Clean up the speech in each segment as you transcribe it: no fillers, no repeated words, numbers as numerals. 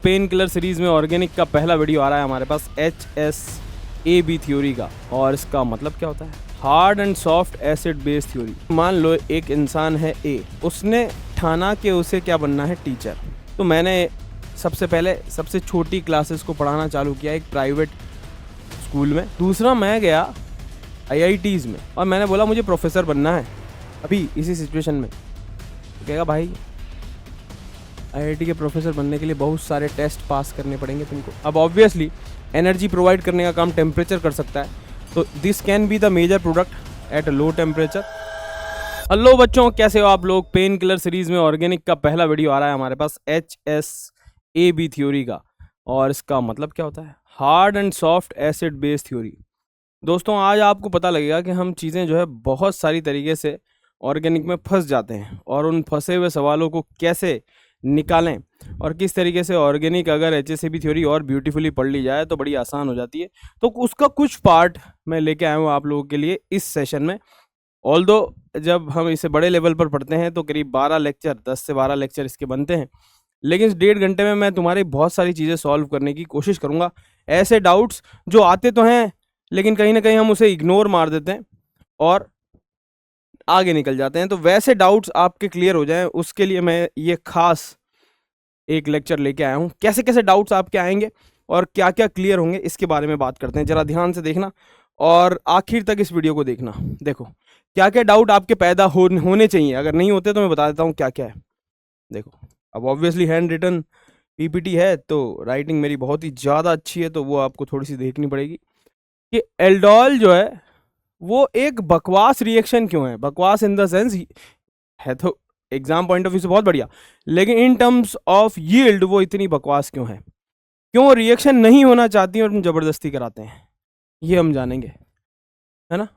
Pain killer series में organic का पहला वीडियो आ रहा है हमारे पास HSAB थ्योरी का। और इसका मतलब क्या होता है? Hard and soft acid base theory. मान लो एक इंसान है ए, उसने ठाना कि उसे क्या बनना है, टीचर। तो मैंने सबसे पहले सबसे छोटी क्लासेस को पढ़ाना चालू किया एक प्राइवेट स्कूल में। दूसरा मैं गया IITs में और मैंने बोला मुझे प्रोफेसर बनना है अभी इसी सिचुएशन में। तो कहेगा भाई IIT के प्रोफेसर बनने के लिए बहुत सारे टेस्ट पास करने पड़ेंगे तुमको। अब ऑब्वियसली एनर्जी प्रोवाइड करने का काम टेम्परेचर कर सकता है, तो this can be the major product at low temperature. Hello बच्चों, कैसे हो आप लोग? पेन किलर सीरीज में ऑर्गेनिक का पहला वीडियो आ रहा है हमारे पास HSAB थ्योरी का। और इसका मतलब क्या होता है? Hard and soft acid base theory. दोस्तों आज आपको पता लगेगा कि हम चीज़ें जो है बहुत सारी तरीके से ऑर्गेनिक में फंस जाते हैं और उन फंसे हुए सवालों को कैसे निकालें और किस तरीके से ऑर्गेनिक अगर HSAB थ्योरी और ब्यूटीफुली पढ़ ली जाए तो बड़ी आसान हो जाती है। तो उसका कुछ पार्ट मैं लेके आया हूँ आप लोगों के लिए इस सेशन में। ऑल्दो जब हम इसे बड़े लेवल पर पढ़ते हैं तो करीब 12 लेक्चर, 10 से 12 लेक्चर इसके बनते हैं, लेकिन इस 1.5 घंटे में मैं तुम्हारी बहुत सारी चीज़ें सॉल्व करने की कोशिश करूँगा। ऐसे डाउट्स जो आते तो हैं लेकिन कहीं ना कहीं हम उसे इग्नोर मार देते हैं और आगे निकल जाते हैं, तो वैसे डाउट्स आपके क्लियर हो जाएं उसके लिए मैं ये खास एक लेक्चर लेके आया हूँ। कैसे कैसे डाउट्स आपके आएंगे और क्या क्या क्लियर होंगे इसके बारे में बात करते हैं। जरा ध्यान से देखना और आखिर तक इस वीडियो को देखना। देखो क्या क्या डाउट आपके पैदा होने चाहिए, अगर नहीं होते तो मैं बता देता हूँ क्या क्या है। देखो अब ऑब्वियसली हैंड रिटन PPT है तो राइटिंग मेरी बहुत ही ज़्यादा अच्छी है, तो वो आपको थोड़ी सी देखनी पड़ेगी कि एल्डोल जो है वो एक बकवास रिएक्शन क्यों है। बकवास इन द सेंस है तो एग्जाम पॉइंट ऑफ व्यू से बहुत बढ़िया, लेकिन इन टर्म्स ऑफ यील्ड वो इतनी बकवास क्यों है, क्यों रिएक्शन नहीं होना चाहती और हम जबरदस्ती कराते हैं, ये हम जानेंगे, है ना।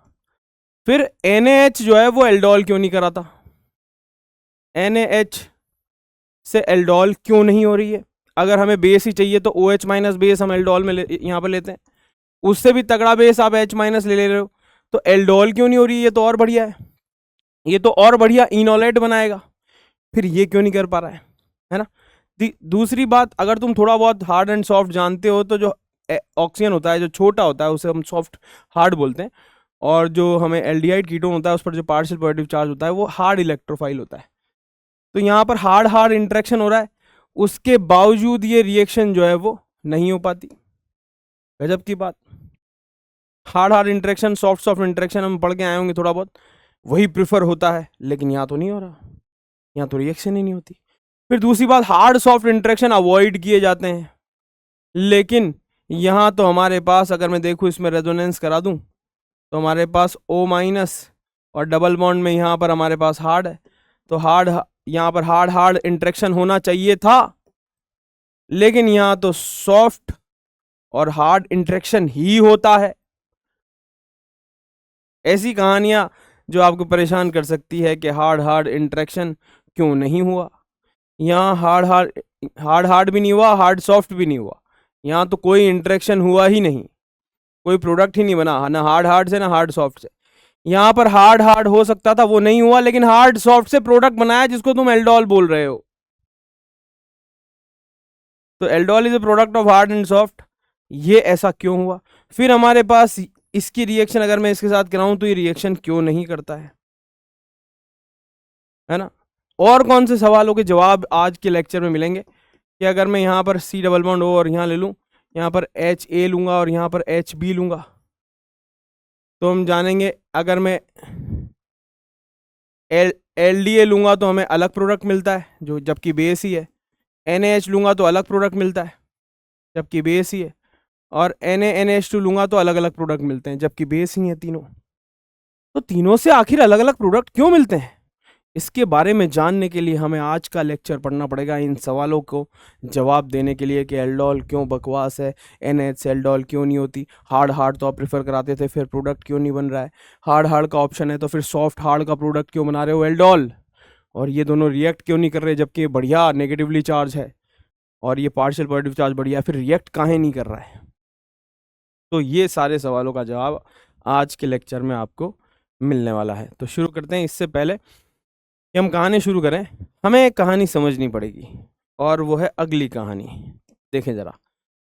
फिर NaH जो है वो एल्डोल क्यों नहीं कराता, NaH से एल्डोल क्यों नहीं हो रही है। अगर हमें बेस ही चाहिए तो OH माइनस बेस हम एल्डोल में यहाँ पर लेते हैं, उससे भी तगड़ा बेस आप H माइनस ले रहे हो, तो एल्डोल क्यों नहीं हो रही है। ये तो और बढ़िया है, ये तो और बढ़िया इनोलेट बनाएगा, फिर ये क्यों नहीं कर पा रहा है ना। दूसरी बात, अगर तुम थोड़ा बहुत हार्ड एंड सॉफ्ट जानते हो तो जो ऑक्सीजन होता है जो छोटा होता है उसे हम सॉफ्ट हार्ड बोलते हैं, और जो हमें एल्डिहाइड कीटोन होता है उस पर जो पार्शियल पॉजिटिव चार्ज होता है वो हार्ड इलेक्ट्रोफाइल होता है। तो यहाँ पर हार्ड हार्ड इंटरेक्शन हो रहा है, उसके बावजूद ये रिएक्शन जो है वो नहीं हो पाती। गजब की बात। Hard hard interaction, soft soft interaction हम पढ़ के आए होंगे थोड़ा बहुत, वही प्रिफर होता है, लेकिन यहाँ तो नहीं हो रहा, यहाँ तो रिएक्शन ही नहीं होती। फिर दूसरी बात, हार्ड सॉफ्ट इंटरेक्शन अवॉइड किए जाते हैं, लेकिन यहाँ तो हमारे पास अगर मैं देखूँ इसमें रेजोनेंस करा दूँ तो हमारे पास O माइनस और डबल बॉन्ड में यहाँ पर हमारे पास हार्ड है, तो हार्ड यहाँ पर हार्ड हार्ड इंटरेक्शन होना चाहिए था, लेकिन यहाँ तो सॉफ्ट और हार्ड इंटरेक्शन ही होता है। ऐसी कहानियां जो आपको परेशान कर सकती है कि हार्ड हार्ड इंटरेक्शन क्यों नहीं हुआ। यहाँ हार्ड हार्ड भी नहीं हुआ, हार्ड सॉफ्ट भी नहीं हुआ, यहाँ तो कोई इंटरेक्शन हुआ ही नहीं, कोई प्रोडक्ट ही नहीं बना, ना हार्ड हार्ड से ना हार्ड सॉफ्ट से। यहाँ पर हार्ड हार्ड हो सकता था, वो नहीं हुआ, लेकिन हार्ड सॉफ्ट से प्रोडक्ट बनाया जिसको तुम एल्डोल बोल रहे हो। तो aldol is a product of hard and soft, ये ऐसा क्यों हुआ। फिर हमारे पास इसकी रिएक्शन अगर मैं इसके साथ कराऊं तो ये रिएक्शन क्यों नहीं करता है ना। और कौन से सवालों के जवाब आज के लेक्चर में मिलेंगे कि अगर मैं यहाँ पर C डबल बॉन्ड O और यहाँ ले लूँ, यहाँ पर HA लूँगा और यहाँ पर HB लूँगा, तो हम जानेंगे अगर मैं LDA लूँगा तो हमें अलग प्रोडक्ट मिलता है जो जबकि बेस ही है, NaH लूँगा तो अलग प्रोडक्ट मिलता है जबकि बेस ही है, और NaNH2 लूँगा तो अलग अलग प्रोडक्ट मिलते हैं जबकि बेस ही है तीनों। तो तीनों से आखिर अलग अलग प्रोडक्ट क्यों मिलते हैं, इसके बारे में जानने के लिए हमें आज का लेक्चर पढ़ना पड़ेगा, इन सवालों को जवाब देने के लिए कि एल्डोल क्यों बकवास है, NaH से एल्डोल क्यों नहीं होती, हार्ड हार्ड तो आप प्रेफर कराते थे फिर प्रोडक्ट क्यों नहीं बन रहा है, हार्ड हार्ड का ऑप्शन है तो फिर सॉफ्ट हार्ड का प्रोडक्ट क्यों बना रहे हो एल्डोल, और ये दोनों रिएक्ट क्यों नहीं कर रहे जबकि ये बढ़िया नेगेटिवली चार्ज है और ये पार्शियल पॉजिटिव चार्ज बढ़िया, फिर रिएक्ट काहे नहीं कर रहा है। तो ये सारे सवालों का जवाब आज के लेक्चर में आपको मिलने वाला है। तो शुरू करते हैं। इससे पहले कि हम कहानी शुरू करें, हमें एक कहानी समझनी पड़ेगी और वो है अगली कहानी। देखें जरा,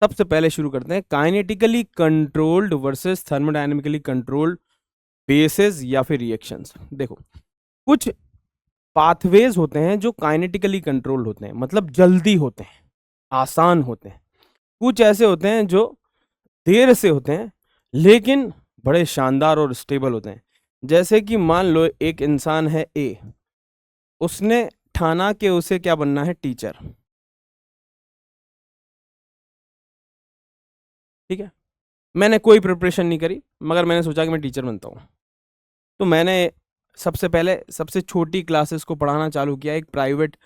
सबसे पहले शुरू करते हैं kinetically controlled versus thermodynamically controlled bases या फिर रिएक्शंस। देखो, कुछ पाथवेज होते हैं जो काइनेटिकली कंट्रोल्ड होते हैं, मतलब जल्दी होते हैं, आसान होते हैं। कुछ ऐसे होते हैं जो देर से होते हैं लेकिन बड़े शानदार और स्टेबल होते हैं। जैसे कि मान लो एक इंसान है ए, उसने ठाना कि उसे क्या बनना है, टीचर। ठीक है, मैंने कोई प्रिपरेशन नहीं करी मगर मैंने सोचा कि मैं टीचर बनता हूँ। तो मैंने सबसे पहले सबसे छोटी क्लासेस को पढ़ाना चालू किया एक प्राइवेट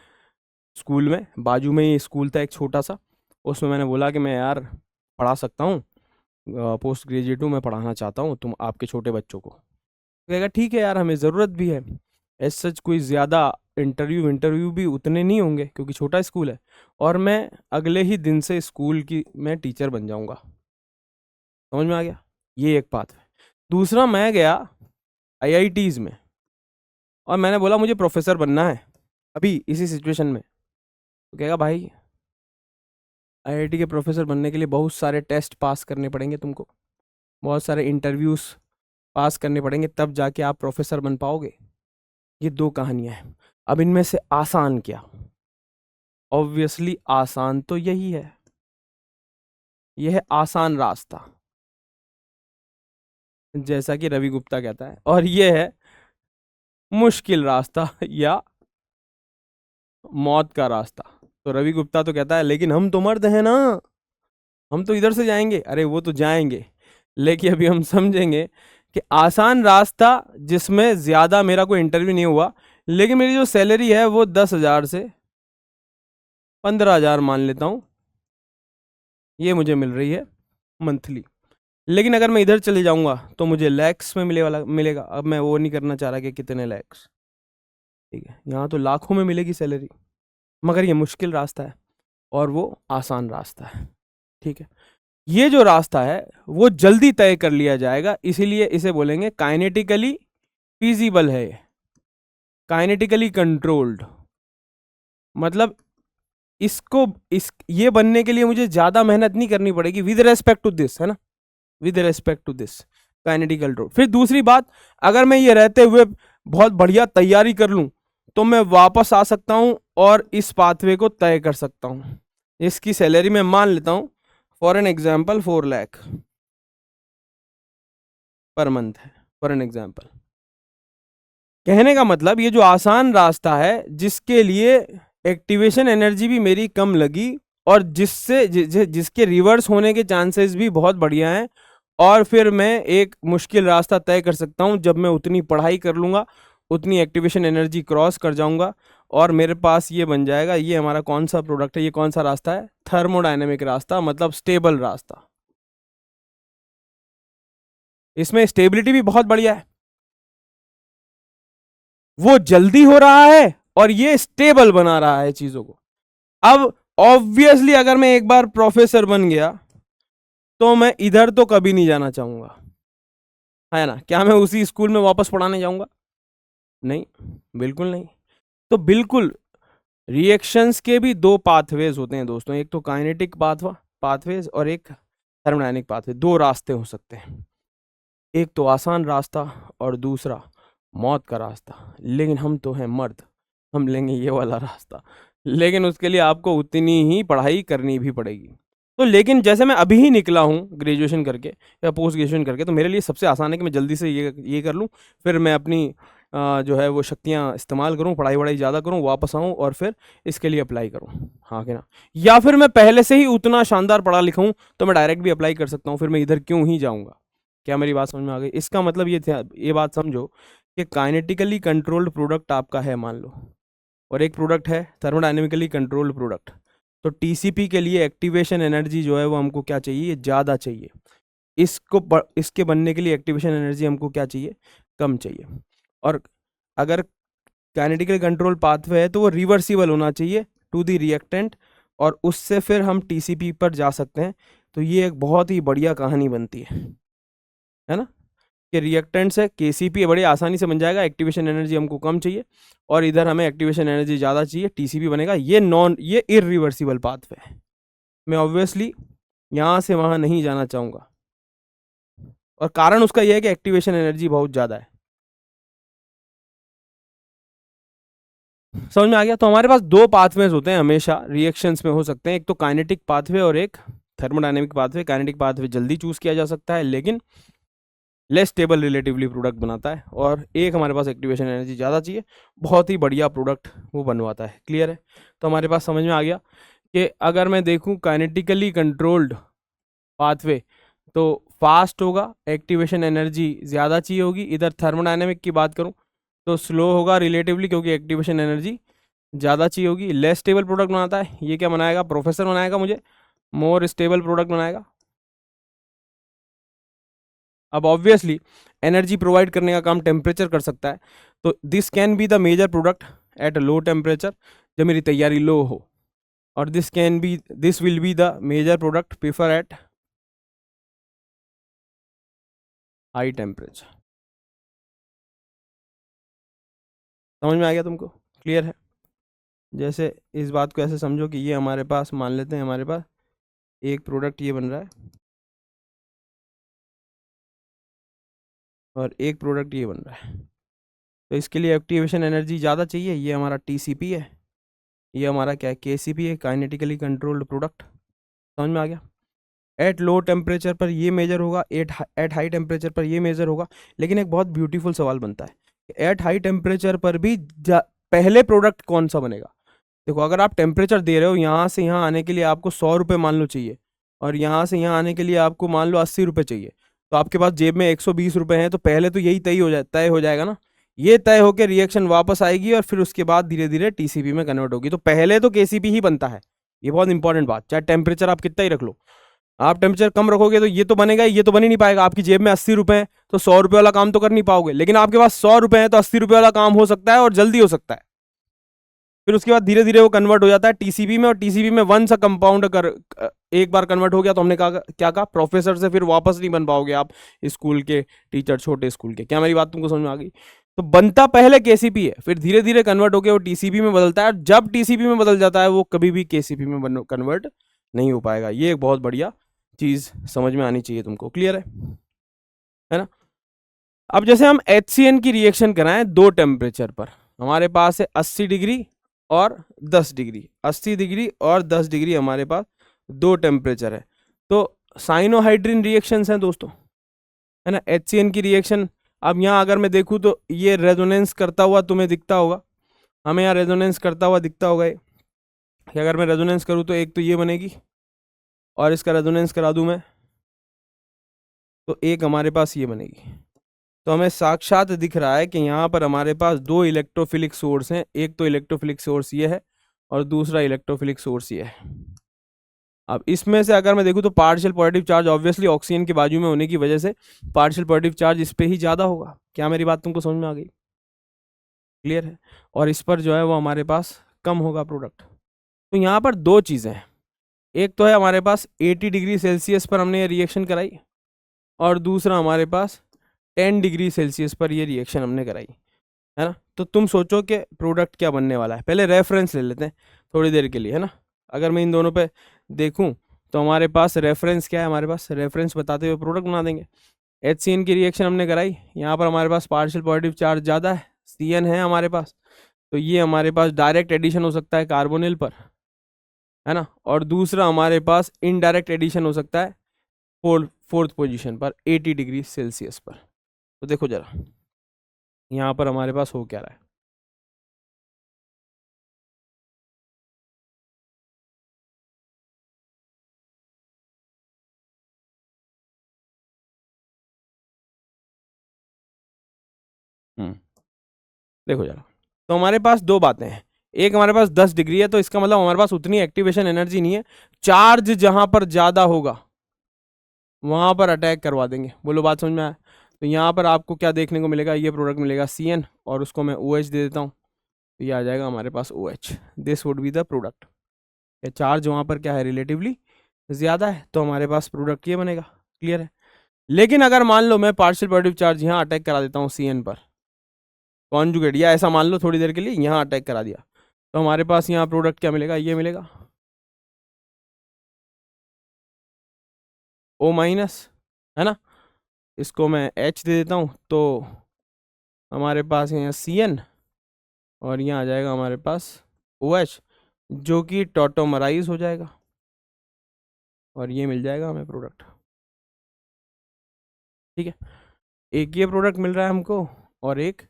स्कूल में। बाजू में ही स्कूल था एक छोटा सा, उसमें मैंने बोला कि मैं यार पढ़ा सकता हूँ, पोस्ट ग्रेजुएट हूँ, मैं पढ़ाना चाहता हूँ तुम आपके छोटे बच्चों को। कहेगा ठीक है यार, हमें ज़रूरत भी है। एज सच कोई ज़्यादा इंटरव्यू भी उतने नहीं होंगे क्योंकि छोटा स्कूल है, और मैं अगले ही दिन से स्कूल की मैं टीचर बन जाऊँगा। समझ में आ गया? ये एक बात है। दूसरा, मैं गया IITs में और मैंने बोला मुझे प्रोफेसर बनना है अभी इसी सिचुएशन में। तो कहेगा भाई IIT के प्रोफेसर बनने के लिए बहुत सारे टेस्ट पास करने पड़ेंगे तुमको, बहुत सारे इंटरव्यूज़ पास करने पड़ेंगे, तब जाके आप प्रोफेसर बन पाओगे। ये दो कहानियां हैं। अब इनमें से आसान क्या? ऑब्वियसली आसान तो यही है, यह है आसान रास्ता, जैसा कि रवि गुप्ता कहता है, और यह है मुश्किल रास्ता या मौत का रास्ता। तो रवि गुप्ता तो कहता है लेकिन हम तो मर्द हैं ना, हम तो इधर से जाएंगे। अरे वो तो जाएंगे, लेकिन अभी हम समझेंगे कि आसान रास्ता जिसमें ज़्यादा मेरा कोई इंटरव्यू नहीं हुआ, लेकिन मेरी जो सैलरी है वो 10,000 से 15,000 मान लेता हूँ, ये मुझे मिल रही है मंथली। लेकिन अगर मैं इधर चले जाऊँगा तो मुझे लैक्स में मिलेगा। अब मैं वो नहीं करना चाह रहा कि कितने लैक्स, ठीक है, यहाँ तो लाखों में मिलेगी सैलरी। मगर ये मुश्किल रास्ता है और वो आसान रास्ता है। ठीक है, ये जो रास्ता है वो जल्दी तय कर लिया जाएगा, इसीलिए इसे बोलेंगे काइनेटिकली फीजिबल है, काइनेटिकली कंट्रोल्ड। मतलब इसको ये बनने के लिए मुझे ज़्यादा मेहनत नहीं करनी पड़ेगी विद रेस्पेक्ट टू दिस, है ना, with respect to this kinetical control. फिर दूसरी बात, अगर मैं ये रहते हुए बहुत बढ़िया तैयारी कर लूँ तो मैं वापस आ सकता हूँ और इस पाथवे को तय कर सकता हूँ। इसकी सैलरी मैं मान लेता हूँ for an example 4 lakh per month है, फॉर एन एग्जाम्पल। कहने का मतलब ये जो आसान रास्ता है जिसके लिए एक्टिवेशन एनर्जी भी मेरी कम लगी और जिसके रिवर्स होने के चांसेस भी बहुत बढ़िया हैं, और फिर मैं एक मुश्किल रास्ता तय कर सकता हूं जब मैं उतनी पढ़ाई कर लूँगा, उतनी एक्टिवेशन एनर्जी क्रॉस कर जाऊंगा और मेरे पास ये बन जाएगा। ये हमारा कौन सा प्रोडक्ट है, ये कौन सा रास्ता है? थर्मोडायनेमिक रास्ता, मतलब स्टेबल रास्ता। इसमें स्टेबिलिटी भी बहुत बढ़िया है, वो जल्दी हो रहा है और ये स्टेबल बना रहा है चीजों को। अब ऑब्वियसली अगर मैं एक बार प्रोफेसर बन गया तो मैं इधर तो कभी नहीं जाना चाहूंगा, है ना। क्या मैं उसी स्कूल में वापस पढ़ाने जाऊंगा? नहीं, बिल्कुल नहीं। तो बिल्कुल रिएक्शंस के भी दो पाथवेज होते हैं दोस्तों, एक तो काइनेटिक पाथवेज और एक थर्मोडायनेमिक पाथवे। दो रास्ते हो सकते हैं, एक तो आसान रास्ता और दूसरा मौत का रास्ता। लेकिन हम तो हैं मर्द, हम लेंगे ये वाला रास्ता, लेकिन उसके लिए आपको उतनी ही पढ़ाई करनी भी पड़ेगी। तो लेकिन जैसे मैं अभी ही निकला हूँ ग्रेजुएशन करके या पोस्ट ग्रेजुएशन करके, तो मेरे लिए सबसे आसान है कि मैं जल्दी से ये कर लूँ, फिर मैं अपनी जो है वो शक्तियाँ इस्तेमाल करूँ, पढ़ाई वढ़ाई ज़्यादा करूँ, वापस आऊँ और फिर इसके लिए अप्लाई करूँ, हाँ कि ना। या फिर मैं पहले से ही उतना शानदार पढ़ा लिखा हूँ तो मैं डायरेक्ट भी अप्लाई कर सकता हूँ, फिर मैं इधर क्यों ही जाऊँगा। क्या मेरी बात समझ में आ गई? इसका मतलब ये बात समझो कि काइनेटिकली कंट्रोल्ड प्रोडक्ट आपका है मान लो, और एक प्रोडक्ट है थर्मोडायनेमिकली कंट्रोल्ड प्रोडक्ट। तो टीसीपी के लिए एक्टिवेशन एनर्जी जो है वो हमको क्या चाहिए? ज़्यादा चाहिए। इसके बनने के लिए एक्टिवेशन एनर्जी हमको क्या चाहिए? कम चाहिए। और अगर काइनेटिकली कंट्रोल पाथवे है तो वो रिवर्सिबल होना चाहिए टू दी रिएक्टेंट, और उससे फिर हम टीसीपी पर जा सकते हैं। तो ये एक बहुत ही बढ़िया कहानी बनती है ना, कि रिएक्टेंट से केसीपी बड़ी आसानी से बन जाएगा, एक्टिवेशन एनर्जी हमको कम चाहिए और इधर हमें एक्टिवेशन एनर्जी ज़्यादा चाहिए, टीसीपी बनेगा। ये इरिवर्सिबल पाथवे है। मैं ऑब्वियसली यहाँ से वहाँ नहीं जाना चाहूँगा, और कारण उसका यह है कि एक्टिवेशन एनर्जी बहुत ज़्यादा है। समझ में आ गया? तो हमारे पास दो पाथवेज होते हैं हमेशा, रिएक्शंस में हो सकते हैं, एक तो काइनेटिक पाथवे और एक थर्मोडायनेमिक पाथवे। काइनेटिक पाथवे जल्दी चूज किया जा सकता है लेकिन लेस स्टेबल रिलेटिवली प्रोडक्ट बनाता है, और एक हमारे पास एक्टिवेशन एनर्जी ज़्यादा चाहिए, बहुत ही बढ़िया प्रोडक्ट वो बनवाता है। क्लियर है? तो हमारे पास समझ में आ गया कि अगर मैं देखूं काइनेटिकली कंट्रोल्ड पाथवे तो फास्ट होगा, एक्टिवेशन एनर्जी ज़्यादा चाहिए होगी। इधर थर्मोडायनेमिक की बात करूं तो स्लो होगा रिलेटिवली, क्योंकि एक्टिवेशन एनर्जी ज़्यादा चाहिए होगी। लेस स्टेबल प्रोडक्ट बनाता है। ये क्या बनाएगा? प्रोफेसर बनाएगा मुझे, मोर स्टेबल प्रोडक्ट बनाएगा। अब ऑब्वियसली एनर्जी प्रोवाइड करने का काम टेम्परेचर कर सकता है, तो this can be the major product at low temperature, जब मेरी तैयारी लो हो, और this will be the major product prefer at high temperature. समझ में आ गया तुमको? क्लियर है? जैसे इस बात को ऐसे समझो कि ये हमारे पास, मान लेते हैं हमारे पास एक प्रोडक्ट ये बन रहा है और एक प्रोडक्ट ये बन रहा है, तो इसके लिए एक्टिवेशन एनर्जी ज़्यादा चाहिए। ये हमारा टीसीपी है, ये हमारा क्या है? केसीपी है, काइनेटिकली कंट्रोल्ड प्रोडक्ट। समझ में आ गया? एट लो टेम्परेचर पर ये मेजर होगा, एट हाई टेम्परेचर पर ये मेजर होगा। लेकिन एक बहुत ब्यूटीफुल सवाल बनता है, एट हाई टेम्परेचर पर भी पहले प्रोडक्ट कौन सा बनेगा? देखो, अगर आप टेम्परेचर दे रहे हो, यहाँ से यहाँ आने के लिए आपको 100 रुपये मान लो चाहिए, और यहाँ से यहाँ आने के लिए आपको मान लो 80 रुपये चाहिए, तो आपके पास जेब में 120 रुपये हैं, तो पहले तो यही तय हो जाएगा ना। ये तय होकर रिएक्शन वापस आएगी और फिर उसके बाद धीरे धीरे टीसीपी में कन्वर्ट होगी। तो पहले तो केसीपी ही बनता है। ये बहुत इंपॉर्टेंट बात, चाहे टेम्परेचर आप कितना ही रख लो, आप टेम्परेचर कम रखोगे तो ये तो बनेगा, ये तो बन ही नहीं पाएगा। आपकी जेब में 80 रुपये हैं तो 100 रुपये वाला काम तो कर नहीं पाओगे, लेकिन आपके पास 100 रुपये हैं तो 80 रुपये वाला काम हो सकता है और जल्दी हो सकता है। फिर उसके बाद धीरे धीरे वो कन्वर्ट हो जाता है टीसीबी में, और टीसीबी में वंस कंपाउंड कर एक बार कन्वर्ट हो गया तो हमने कहा, क्या कहा? प्रोफेसर से फिर वापस नहीं बन पाओगे आप, स्कूल के टीचर, छोटे स्कूल के। क्या मेरी बात तुमको समझ में आ गई? तो बनता पहले केसीपी है, फिर धीरे धीरे कन्वर्ट होकर वो टीसीबी में बदलता है, और जब टीसीबी में बदल जाता है वो कभी भी केसीपी में कन्वर्ट नहीं हो पाएगा। ये एक बहुत बढ़िया चीज समझ में आनी चाहिए तुमको। क्लियर है ना? अब जैसे हम HCN की रिएक्शन कराएं दो टेम्परेचर पर, हमारे पास है 80 डिग्री और 10 डिग्री, 80 डिग्री और 10 डिग्री हमारे पास दो टेम्परेचर है। तो साइनोहाइड्रिन रिएक्शंस हैं दोस्तों, है ना? HCN की रिएक्शन। अब यहाँ अगर मैं देखूँ तो ये रेजोनेंस करता हुआ तुम्हें दिखता होगा, हमें यहाँ रेजोनेंस करता हुआ दिखता होगा ये, कि अगर मैं रेजोनेंस करूँ तो एक तो ये बनेगी, और इसका रेजोनेंस करा दूँ मैं तो एक हमारे पास ये बनेगी। तो हमें साक्षात दिख रहा है कि यहाँ पर हमारे पास दो इलेक्ट्रोफिलिक सोर्स हैं, एक तो इलेक्ट्रोफिलिक सोर्स ये है और दूसरा इलेक्ट्रोफिलिक सोर्स ये है। अब इसमें से अगर मैं देखूँ तो partial positive charge obviously oxygen के बाजू में होने की वजह से पार्शियल पॉजिटिव चार्ज इस पे ही ज़्यादा होगा। क्या मेरी बात तुमको समझ में आ गई? क्लियर है? और इस पर जो है वो हमारे पास कम होगा प्रोडक्ट। तो यहाँ पर दो चीज़ें हैं, एक तो है हमारे पास 80 डिग्री सेल्सियस पर हमने ये रिएक्शन कराई, और दूसरा हमारे पास 10 डिग्री सेल्सियस पर ये रिएक्शन हमने कराई, है ना? तो तुम सोचो कि प्रोडक्ट क्या बनने वाला है। पहले रेफरेंस ले लेते हैं थोड़ी देर के लिए, है ना? अगर मैं इन दोनों पे देखूं तो हमारे पास रेफरेंस क्या है? हमारे पास रेफरेंस बताते हुए प्रोडक्ट बना देंगे। HCN की रिएक्शन हमने कराई, यहाँ पर हमारे पास पार्शियल पॉजिटिव चार्ज ज़्यादा है, CN है हमारे पास, तो ये हमारे पास डायरेक्ट एडिशन हो सकता है कार्बोनिल पर, है ना? और दूसरा हमारे पास इनडायरेक्ट एडिशन हो सकता है फोर्थ पोजीशन पर 80 डिग्री सेल्सियस पर। तो देखो जरा यहाँ पर हमारे पास हो क्या रहा है। देखो जरा, तो हमारे पास दो बातें हैं, एक हमारे पास 10 डिग्री है, तो इसका मतलब हमारे पास उतनी एक्टिवेशन एनर्जी नहीं है। चार्ज जहां पर ज्यादा होगा वहां पर अटैक करवा देंगे। बोलो बात समझ में आया? तो यहाँ पर आपको क्या देखने को मिलेगा? ये प्रोडक्ट मिलेगा CN, और उसको मैं OH दे देता हूँ, तो ये आ जाएगा हमारे पास OH। This would be the product. Charge वहां पर क्या है? रिलेटिवली ज्यादा है, तो हमारे पास प्रोडक्ट ये बनेगा। क्लियर है? लेकिन अगर मान लो मैं पार्शियल पॉजिटिव चार्ज यहाँ अटैक करा देता हूँ CN पर, कॉन्जुगेट, या ऐसा मान लो थोड़ी देर के लिए यहाँ अटैक करा दिया, तो हमारे पास यहाँ प्रोडक्ट क्या मिलेगा? ये मिलेगा। O माइनस, है ना, इसको मैं H दे देता हूँ, तो हमारे पास यहाँ CN और यहाँ आ जाएगा हमारे पास OH, जो कि टॉटोमराइज हो जाएगा और ये मिल जाएगा हमें प्रोडक्ट। ठीक है, एक ये प्रोडक्ट मिल रहा है हमको और एक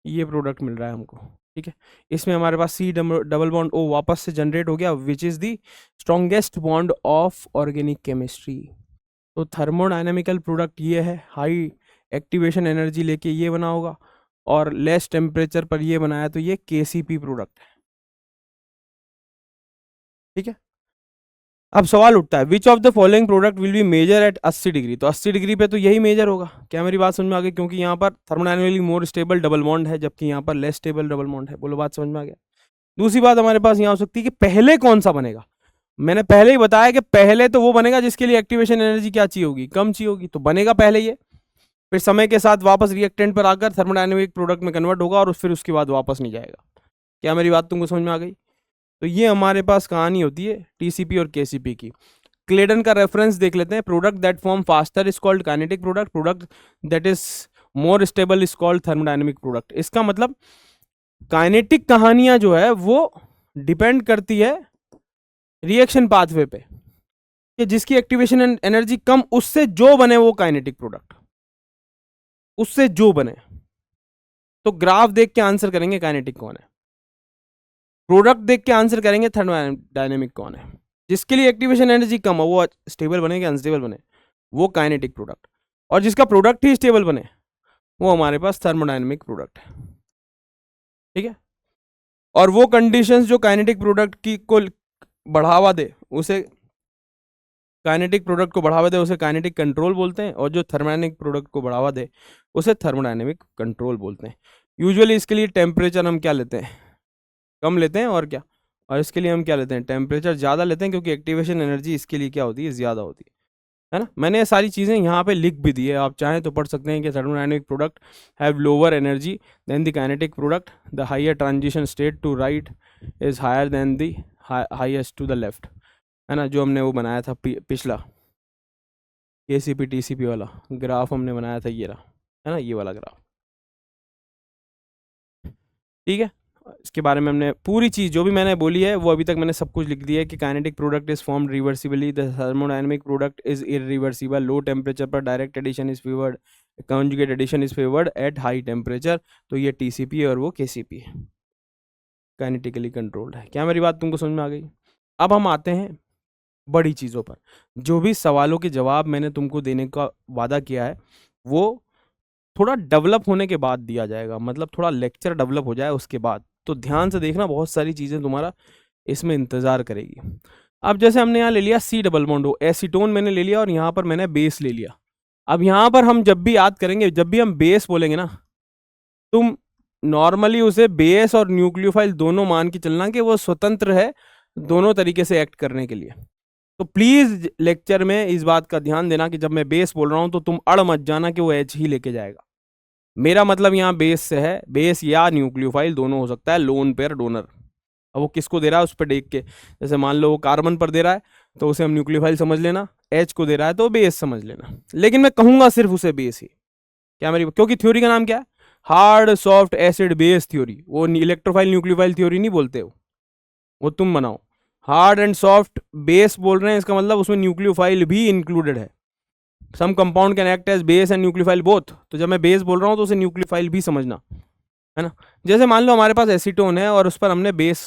ये प्रोडक्ट मिल रहा है हमको। ठीक है, इसमें हमारे पास C डबल बॉन्ड O वापस से जनरेट हो गया, which is the strongest bond of organic chemistry. तो थर्मोडाइनमिकल प्रोडक्ट ये है, हाई एक्टिवेशन एनर्जी लेके ये बना होगा और लेस टेम्परेचर पर ये बनाया, तो ये KCP प्रोडक्ट है। ठीक है, अब सवाल उठता है, which of the following product will be major at 80 degree. तो 80 डिग्री पे तो यही मेजर होगा। क्या मेरी बात समझ में आ गई? क्योंकि यहाँ पर thermodynamically more stable double bond है, जबकि यहाँ पर लेस स्टेबल डबल बॉन्ड है। बोलो बात समझ में आ गया? दूसरी बात हमारे पास यहाँ हो सकती है कि पहले कौन सा बनेगा। मैंने पहले ही बताया कि पहले तो वो बनेगा जिसके लिए एक्टिवेशन एनर्जी क्या चाहिए होगी, कम चाहिए होगी, तो बनेगा पहले ये, फिर समय के साथ वापस रिएक्टेंट पर आकर थर्मोडाइनमिक प्रोडक्ट में कन्वर्ट होगा और फिर उसके बाद वापस नहीं जाएगा। क्या मेरी बात तुमको समझ में आ गई? तो ये हमारे पास कहानी होती है TCP और KCP की। क्लेडन का रेफरेंस देख लेते हैं, product that form faster is called kinetic product, product that is more stable is called thermodynamic product. इसका मतलब काइनेटिक कहानियां जो है वो डिपेंड करती है रिएक्शन पाथवे पे, कि जिसकी एक्टिवेशन एनर्जी कम, उससे जो बने वो काइनेटिक प्रोडक्ट, उससे जो बने। तो ग्राफ देख के आंसर करेंगे काइनेटिक कौन है, प्रोडक्ट देख के आंसर करेंगे थर्मोडायनेमिक कौन है। जिसके लिए एक्टिवेशन एनर्जी कम हो वो स्टेबल बने कि अनस्टेबल बने, वो काइनेटिक प्रोडक्ट, और जिसका प्रोडक्ट ही स्टेबल बने वो हमारे पास थर्मोडायनेमिक प्रोडक्ट है। ठीक है, और वो कंडीशंस जो काइनेटिक प्रोडक्ट की को बढ़ावा दे उसे काइनेटिक प्रोडक्ट को बढ़ावा दे उसे काइनेटिक कंट्रोल बोलते हैं, और जो थर्मोडायनेमिक प्रोडक्ट को बढ़ावा दे उसे थर्मोडायनेमिक कंट्रोल बोलते हैं। यूजुअली इसके लिए टेम्परेचर हम क्या लेते हैं, कम लेते हैं, और क्या, और इसके लिए हम क्या लेते हैं, टेम्परेचर ज़्यादा लेते हैं, क्योंकि एक्टिवेशन एनर्जी इसके लिए क्या होती है, ज़्यादा होती है ना। मैंने ये सारी चीज़ें यहाँ पे लिख भी दी है, आप चाहें तो पढ़ सकते हैं कि thermodynamic product have lower energy than the kinetic product, the higher transition state to right is higher than the highest to the left, है ना, जो हमने वो बनाया था पिछला KCP TCP वाला ग्राफ हमने बनाया था, ये रहा, है ना, ये वाला ग्राफ। ठीक है, इसके बारे में हमने पूरी चीज़ जो भी मैंने बोली है वो अभी तक मैंने सब कुछ लिख दिया है कि kinetic product is form reversibly, the thermodynamic product is irreversible, low temperature पर direct addition is favoured, conjugate addition is favoured at high temperature. तो ये TCP और वो KCP है, काइनेटिकली कंट्रोल्ड है। क्या मेरी बात तुमको समझ में आ गई? अब हम आते हैं बड़ी चीज़ों पर। जो भी सवालों के जवाब मैंने तुमको देने का वादा किया है वो थोड़ा डेवलप होने के बाद दिया जाएगा, मतलब थोड़ा लेक्चर डेवलप हो जाए उसके बाद। तो ध्यान से देखना, बहुत सारी चीज़ें तुम्हारा इसमें इंतज़ार करेगी। अब जैसे हमने यहाँ ले लिया C double bond O, acetone मैंने ले लिया और यहाँ पर मैंने बेस ले लिया। अब यहाँ पर हम जब भी याद करेंगे, जब भी हम बेस बोलेंगे ना, तुम नॉर्मली उसे बेस और न्यूक्लियोफाइल दोनों मान के चलना कि वो स्वतंत्र है दोनों तरीके से एक्ट करने के लिए। तो प्लीज़ लेक्चर में इस बात का ध्यान देना कि जब मैं बेस बोल रहा हूँ तो तुम अड़ मत जाना कि वो H ही लेके जाएगा। मेरा मतलब यहाँ बेस से है, बेस या न्यूक्लियोफाइल दोनों हो सकता है, लोन पेयर डोनर। अब वो किसको दे रहा है उस पर देख के, जैसे मान लो वो कार्बन पर दे रहा है तो उसे हम न्यूक्लियोफाइल समझ लेना, H को दे रहा है तो बेस समझ लेना, लेकिन मैं कहूँगा सिर्फ उसे बेस ही। क्या मेरी, क्योंकि थ्योरी का नाम क्या है, hard soft acid base theory. वो इलेक्ट्रोफाइल न्यूक्लियोफाइल थ्योरी नहीं बोलते वो तुम बनाओ। हार्ड एंड सॉफ्ट बेस बोल रहे हैं, इसका मतलब उसमें न्यूक्लियोफाइल भी इंक्लूडेड है। Some compound can act as base and nucleophile both. तो जब मैं बेस बोल रहा हूँ तो उसे न्यूक्लियोफाइल भी समझना, है ना। जैसे मान लो हमारे पास एसीटोन है और उस पर हमने बेस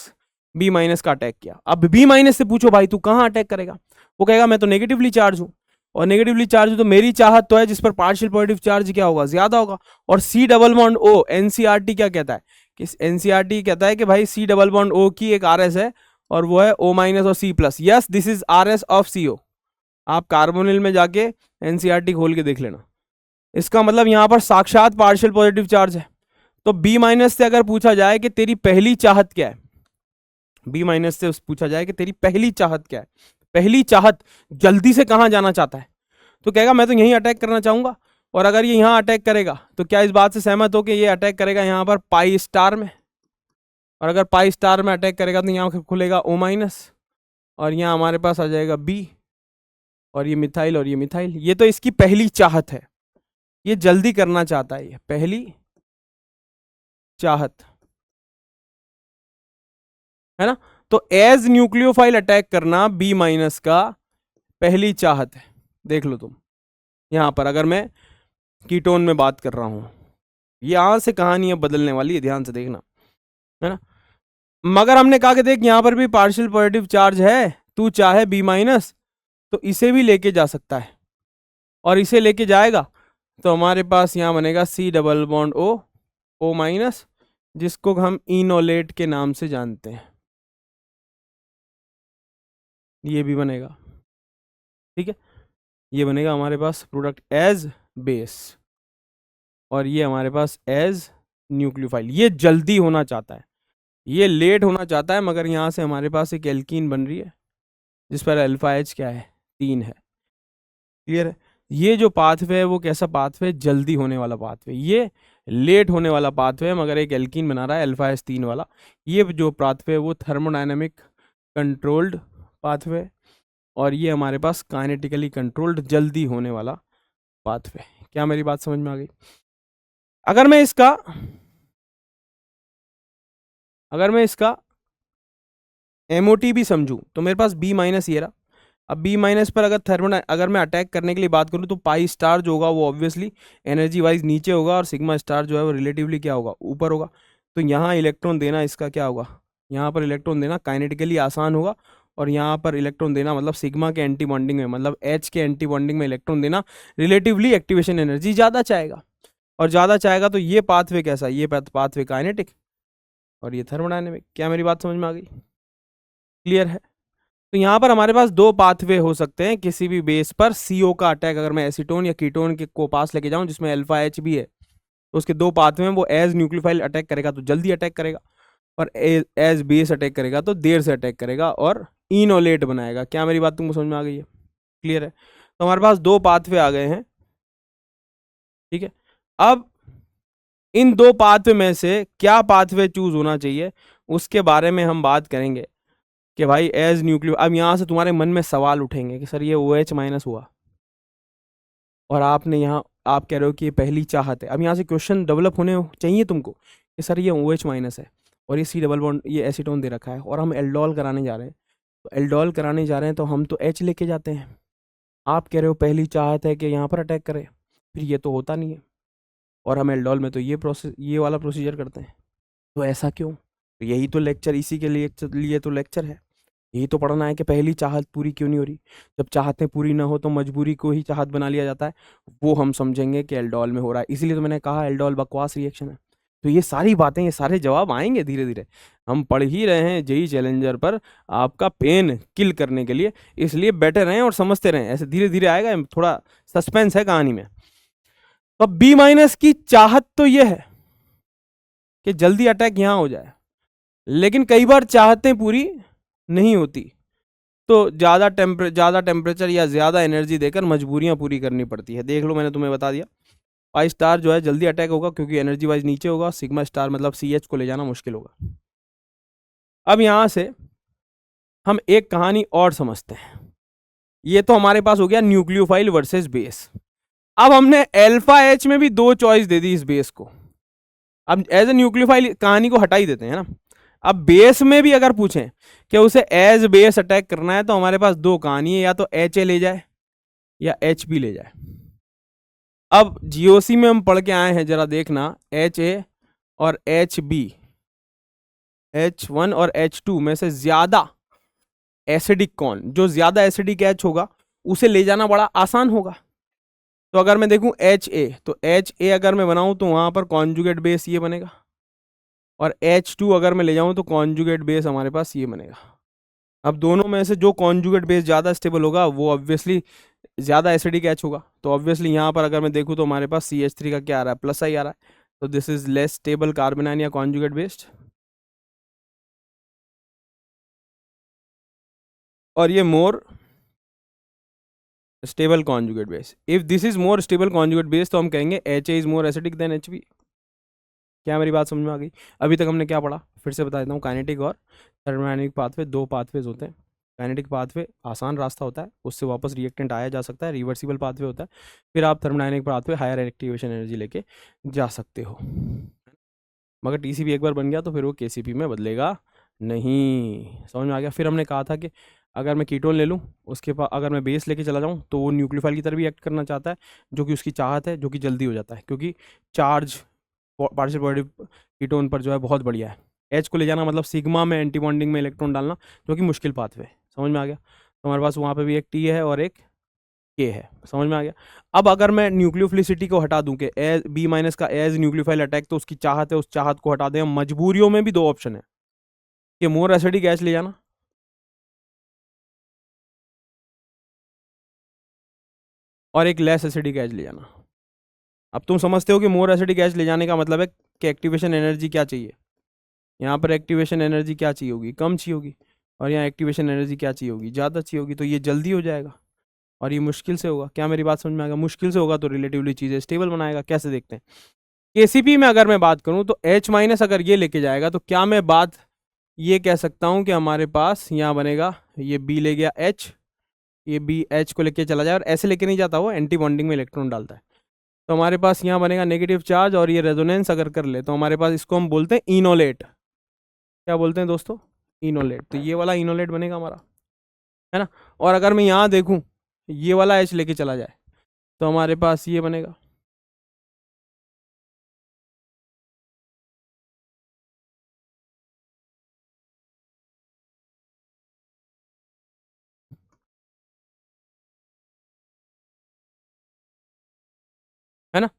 B- का अटैक किया। अब B- से पूछो भाई तू कहाँ अटैक करेगा, वो कहेगा मैं तो नेगेटिवली चार्ज हूँ, और नेगेटिवली चार्ज तो मेरी चाहत तो है जिस पर पार्शियल पॉजिटिव चार्ज क्या होगा, ज्यादा होगा। और C double bond O, NCERT क्या कहता है कि NCERT कहता है कि भाई C डबल बॉन्ड O की एक RS है और वो है O- और C+। Yes, this is RS of CO। आप कार्बोनिल में जाके NCERT खोल के देख लेना। इसका मतलब यहाँ पर साक्षात पार्शियल पॉजिटिव चार्ज है। तो B- से अगर पूछा जाए कि तेरी पहली चाहत क्या है, B- से पूछा जाए कि तेरी पहली चाहत क्या है, पहली चाहत जल्दी से कहाँ जाना चाहता है, तो कहेगा मैं तो यहीं अटैक करना चाहूंगा। और अगर ये यहाँ अटैक करेगा तो क्या इस बात से सहमत हो कि ये अटैक करेगा यहाँ पर π में, और अगर π में अटैक करेगा तो यहाँ खुलेगा O-, और यहाँ हमारे पास आ जाएगा B। और ये मिथाइल और ये मिथाइल। ये तो इसकी पहली चाहत है, ये जल्दी करना चाहता है, ये पहली चाहत है ना। तो एज न्यूक्लियोफाइल अटैक करना बी माइनस का पहली चाहत है। देख लो तुम यहां पर, अगर मैं कीटोन में बात कर रहा हूं, यहां से कहानी अब बदलने वाली है, ध्यान से देखना, है ना। मगर हमने कहा कि देख यहां पर भी पार्शियल पॉजिटिव चार्ज है, तू चाहे बी माइनस तो इसे भी लेके जा सकता है, और इसे लेके जाएगा तो हमारे पास यहां बनेगा C double bond O, O minus, जिसको हम इनोलेट के नाम से जानते हैं, ये भी बनेगा। ठीक है, ये बनेगा हमारे पास प्रोडक्ट एज बेस, और ये हमारे पास एज न्यूक्लियोफाइल। ये जल्दी होना चाहता है, ये लेट होना चाहता है, मगर यहाँ से हमारे पास एक एल्कीन बन रही है जिस पर अल्फा एच क्या है, 3 है। क्लियर है। ये जो पाथवे है वो कैसा पाथवे, जल्दी होने वाला पाथवे, ये लेट होने वाला पाथवे है, मगर एक एल्कीन बना रहा है अल्फा एच 3 वाला। ये जो पाथवे है वो थर्मोडायनेमिक कंट्रोल्ड पाथवे, और ये हमारे पास काइनेटिकली कंट्रोल्ड जल्दी होने वाला पाथवे। क्या मेरी बात समझ में आ गई? अगर मैं इसका एमओटी भी समझूं तो मेरे पास बी माइनस ये रहा। अब बी माइनस पर अगर मैं अटैक करने के लिए बात करूं तो पाई स्टार जो होगा वो ऑब्वियसली एनर्जी वाइज नीचे होगा, और सिग्मा स्टार जो है वो रिलेटिवली क्या होगा, ऊपर होगा। तो यहाँ इलेक्ट्रॉन देना इसका क्या होगा, यहाँ पर इलेक्ट्रॉन देना काइनेटिकली आसान होगा, और यहाँ पर इलेक्ट्रॉन देना मतलब सिग्मा के एंटी बॉन्डिंग में, मतलब एच के एंटी बॉन्डिंग में इलेक्ट्रॉन देना रिलेटिवली एक्टिवेशन एनर्जी ज़्यादा चाहेगा, और ज़्यादा चाहेगा तो ये पाथवे कैसा, ये पाथवे काइनेटिक और ये थर्मोडायनेमिक। क्या मेरी बात समझ में आ गई? क्लियर है। तो यहाँ पर हमारे पास दो पाथवे हो सकते हैं किसी भी बेस पर। सीओ का अटैक अगर मैं एसीटोन या कीटोन के को पास लेके जाऊं जिसमें अल्फा एच भी है, तो उसके दो पाथवे हैं, वो एज न्यूक्लियोफाइल अटैक करेगा तो जल्दी अटैक करेगा, और एज बेस अटैक करेगा तो देर से अटैक करेगा और इनोलेट बनाएगा। क्या मेरी बात तुमको समझ में आ गई है? क्लियर है। तो हमारे पास दो पाथवे आ गए हैं। ठीक है, अब इन दो पाथवे में से क्या पाथवे चूज होना चाहिए उसके बारे में हम बात करेंगे कि भाई एज न्यूक्लियो। अब यहां से तुम्हारे मन में सवाल उठेंगे कि सर ये OH माइनस हुआ, और आपने यहाँ आप कह रहे हो कि ये पहली चाहत है। अब यहाँ से क्वेश्चन डेवलप होने चाहिए तुमको कि सर ये OH माइनस है, और ये सी डबल बॉन्ड, ये एसीटोन दे रखा है, और हम एल्डोल कराने जा रहे हैं। तो एल्डोल कराने जा रहे हैं तो हम तो H लेके जाते हैं। आप कह रहे हो पहली चाहत है कि यहाँ पर अटैक करे, फिर ये तो होता नहीं है, और हम एल्डोल में तो ये वाला प्रोसीजर करते हैं। तो ऐसा क्यों? तो यही तो लेक्चर, इसी के लिए तो लेक्चर है, यही तो पढ़ना है कि पहली चाहत पूरी क्यों नहीं हो रही। जब चाहतें पूरी ना हो तो मजबूरी को ही चाहत बना लिया जाता है, वो हम समझेंगे कि एल्डोल में हो रहा है। इसीलिए तो मैंने कहा एल्डोल बकवास रिएक्शन है। तो ये सारी बातें, ये सारे जवाब आएंगे धीरे धीरे। हम पढ़ ही रहे हैं जेई चैलेंजर पर आपका पेन किल करने के लिए, इसलिए बैठे रहें और समझते रहें, ऐसे धीरे धीरे आएगा। थोड़ा सस्पेंस है कहानी में। तो बी माइनस की चाहत तो ये है कि जल्दी अटैक यहां हो जाए, लेकिन कई बार चाहतें पूरी नहीं होती, तो ज़्यादा टेम्परेचर या ज़्यादा एनर्जी देकर मजबूरियां पूरी करनी पड़ती है। देख लो, मैंने तुम्हें बता दिया, पाई स्टार जो है जल्दी अटैक होगा क्योंकि एनर्जी वाइज नीचे होगा, सिग्मा स्टार मतलब CH को ले जाना मुश्किल होगा। अब यहाँ से हम एक कहानी और समझते हैं। ये तो हमारे पास हो गया न्यूक्लियोफाइल वर्सेस बेस। अब हमने अल्फा एच में भी दो चॉइस दे दी इस बेस को। अब एज ए न्यूक्लियोफाइल कहानी को हटा ही देते हैं ना। अब बेस में भी अगर पूछें कि उसे एज बेस अटैक करना है तो हमारे पास दो कहानी है, या तो HA ले जाए या HB ले जाए। अब GOC में हम पढ़ के आए हैं, जरा देखना, HA और HB, H1 और H2 में से ज्यादा एसिडिक कौन, जो ज्यादा एसिडिक H होगा उसे ले जाना बड़ा आसान होगा। तो अगर मैं देखूं HA, तो HA अगर मैं बनाऊं तो वहां पर कॉन्जुगेट बेस ये बनेगा, और H2 अगर मैं ले जाऊं तो कॉन्जुगेट बेस हमारे पास ये बनेगा। अब दोनों में से जो कॉन्जुगेट बेस ज़्यादा स्टेबल होगा वो ऑब्वियसली ज़्यादा एसिडिक H होगा। तो ऑब्वियसली यहाँ पर अगर मैं देखूँ तो हमारे पास CH3 का क्या आ रहा है, प्लस आई आ रहा है। तो this is less stable carbon ion या कॉन्जुगेट बेस्ड, और ये more stable conjugate base. If this is more stable conjugate base तो हम कहेंगे HA is more acidic then HB। क्या मेरी बात समझ में आ गई? अभी तक हमने क्या पढ़ा, फिर से बता देता हूँ। काइनेटिक और थर्मोडायनेमिक पाथवे दो पाथवेज होते हैं। काइनेटिक पाथवे आसान रास्ता होता है, उससे वापस रिएक्टेंट आया जा सकता है, रिवर्सिबल पाथवे होता है, फिर आप thermodynamic pathway higher activation energy लेके जा सकते हो। मगर टीसीपी एक बार बन गया तो फिर वो केसीपी में बदलेगा नहीं। समझ में आ गया। फिर हमने कहा था कि अगर मैं कीटोन ले लूँ, उसके पास अगर मैं बेस लेके चला जाऊँ तो वो न्यूक्लियोफाइल की तरह भी एक्ट करना चाहता है, जो कि उसकी चाहत है, जो कि जल्दी हो जाता है, क्योंकि चार्ज पार्शियल पॉजिटिव कीटोन पर जो है बहुत बढ़िया है। एच को ले जाना मतलब सिग्मा में एंटी बॉन्डिंग में इलेक्ट्रॉन डालना, जो कि मुश्किल पाथवे। समझ में आ गया। तो हमारे पास वहाँ पे भी एक टी है और एक के है। समझ में आ गया। अब अगर मैं न्यूक्लियोफिलिसिटी को हटा दूं कि एज बी माइनस का एज न्यूक्लियोफाइल अटैक, तो उसकी चाहत है, उस चाहत को हटा दें। मजबूरियों में भी दो ऑप्शन है कि मोर एसिडिक एच ले जाना और एक लेस एसिडिक एच ले जाना। अब तुम समझते हो कि मोर एसिडिक एच ले जाने का मतलब है कि एक्टिवेशन एनर्जी क्या चाहिए। यहाँ पर एक्टिवेशन एनर्जी क्या चाहिए होगी, कम चाहिए होगी, और यहाँ एक्टिवेशन एनर्जी क्या चाहिए होगी, ज़्यादा चाहिए होगी। तो ये जल्दी हो जाएगा और ये मुश्किल से होगा। क्या मेरी बात समझ में आएगा। मुश्किल से होगा तो रिलेटिवली चीज़ें स्टेबल बनाएगा। कैसे देखते हैं। केसीपी में अगर मैं बात करूं तो H माइनस अगर ये लेके जाएगा तो क्या मैं बात ये कह सकता हूं कि हमारे पास यहाँ बनेगा, ये B ले गया H, ये B H को लेके चला जाए, और ऐसे लेके नहीं जाता, वो एंटी बॉन्डिंग में इलेक्ट्रॉन डालता है। तो हमारे पास यहाँ बनेगा नेगेटिव चार्ज, और ये रेजोनेंस अगर कर ले तो हमारे पास इसको हम बोलते हैं इनोलेट। क्या बोलते हैं दोस्तों, इनोलेट। तो ये वाला इनोलेट बनेगा हमारा, है ना। और अगर मैं यहाँ देखूँ ये वाला H लेके चला जाए तो हमारे पास ये बनेगा, है ना।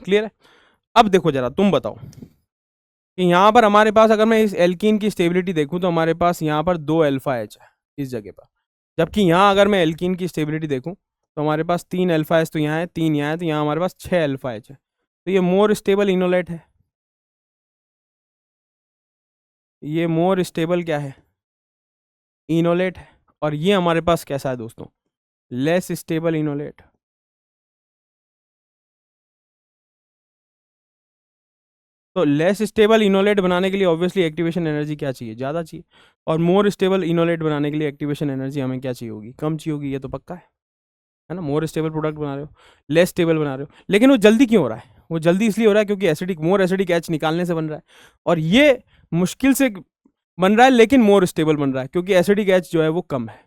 क्लियर है। अब देखो जरा, तुम बताओ कि यहाँ पर हमारे पास अगर मैं इस एल्कीन की स्टेबिलिटी देखूँ तो हमारे पास यहाँ पर 2 अल्फा एच है इस जगह पर, जबकि यहाँ अगर मैं एल्कीन की स्टेबिलिटी देखूँ तो हमारे पास 3 अल्फा एच तो यहाँ है, 3 यहाँ है, तो यहाँ हमारे पास 6 अल्फा एच है। तो ये मोर स्टेबल इनोलेट है। ये मोर स्टेबल क्या है, इनोलेट है। और ये हमारे पास कैसा है दोस्तों, लेस स्टेबल इनोलेट। तो लेस स्टेबल इनोलेट बनाने के लिए ऑब्वियसली एक्टिवेशन एनर्जी क्या चाहिए, ज़्यादा चाहिए। और मोर स्टेबल इनोलेट बनाने के लिए एक्टिवेशन एनर्जी हमें क्या चाहिए होगी, कम चाहिए होगी। ये तो पक्का है ना। मोर स्टेबल प्रोडक्ट बना रहे हो, लेस स्टेबल बना रहे हो, लेकिन वो जल्दी क्यों हो रहा है, वो जल्दी इसलिए हो रहा है क्योंकि एसिडिक मोर एसिडिक एच निकालने से बन रहा है। और ये मुश्किल से बन रहा है लेकिन मोर स्टेबल बन रहा है, क्योंकि एसिडिक एच जो है वो कम है।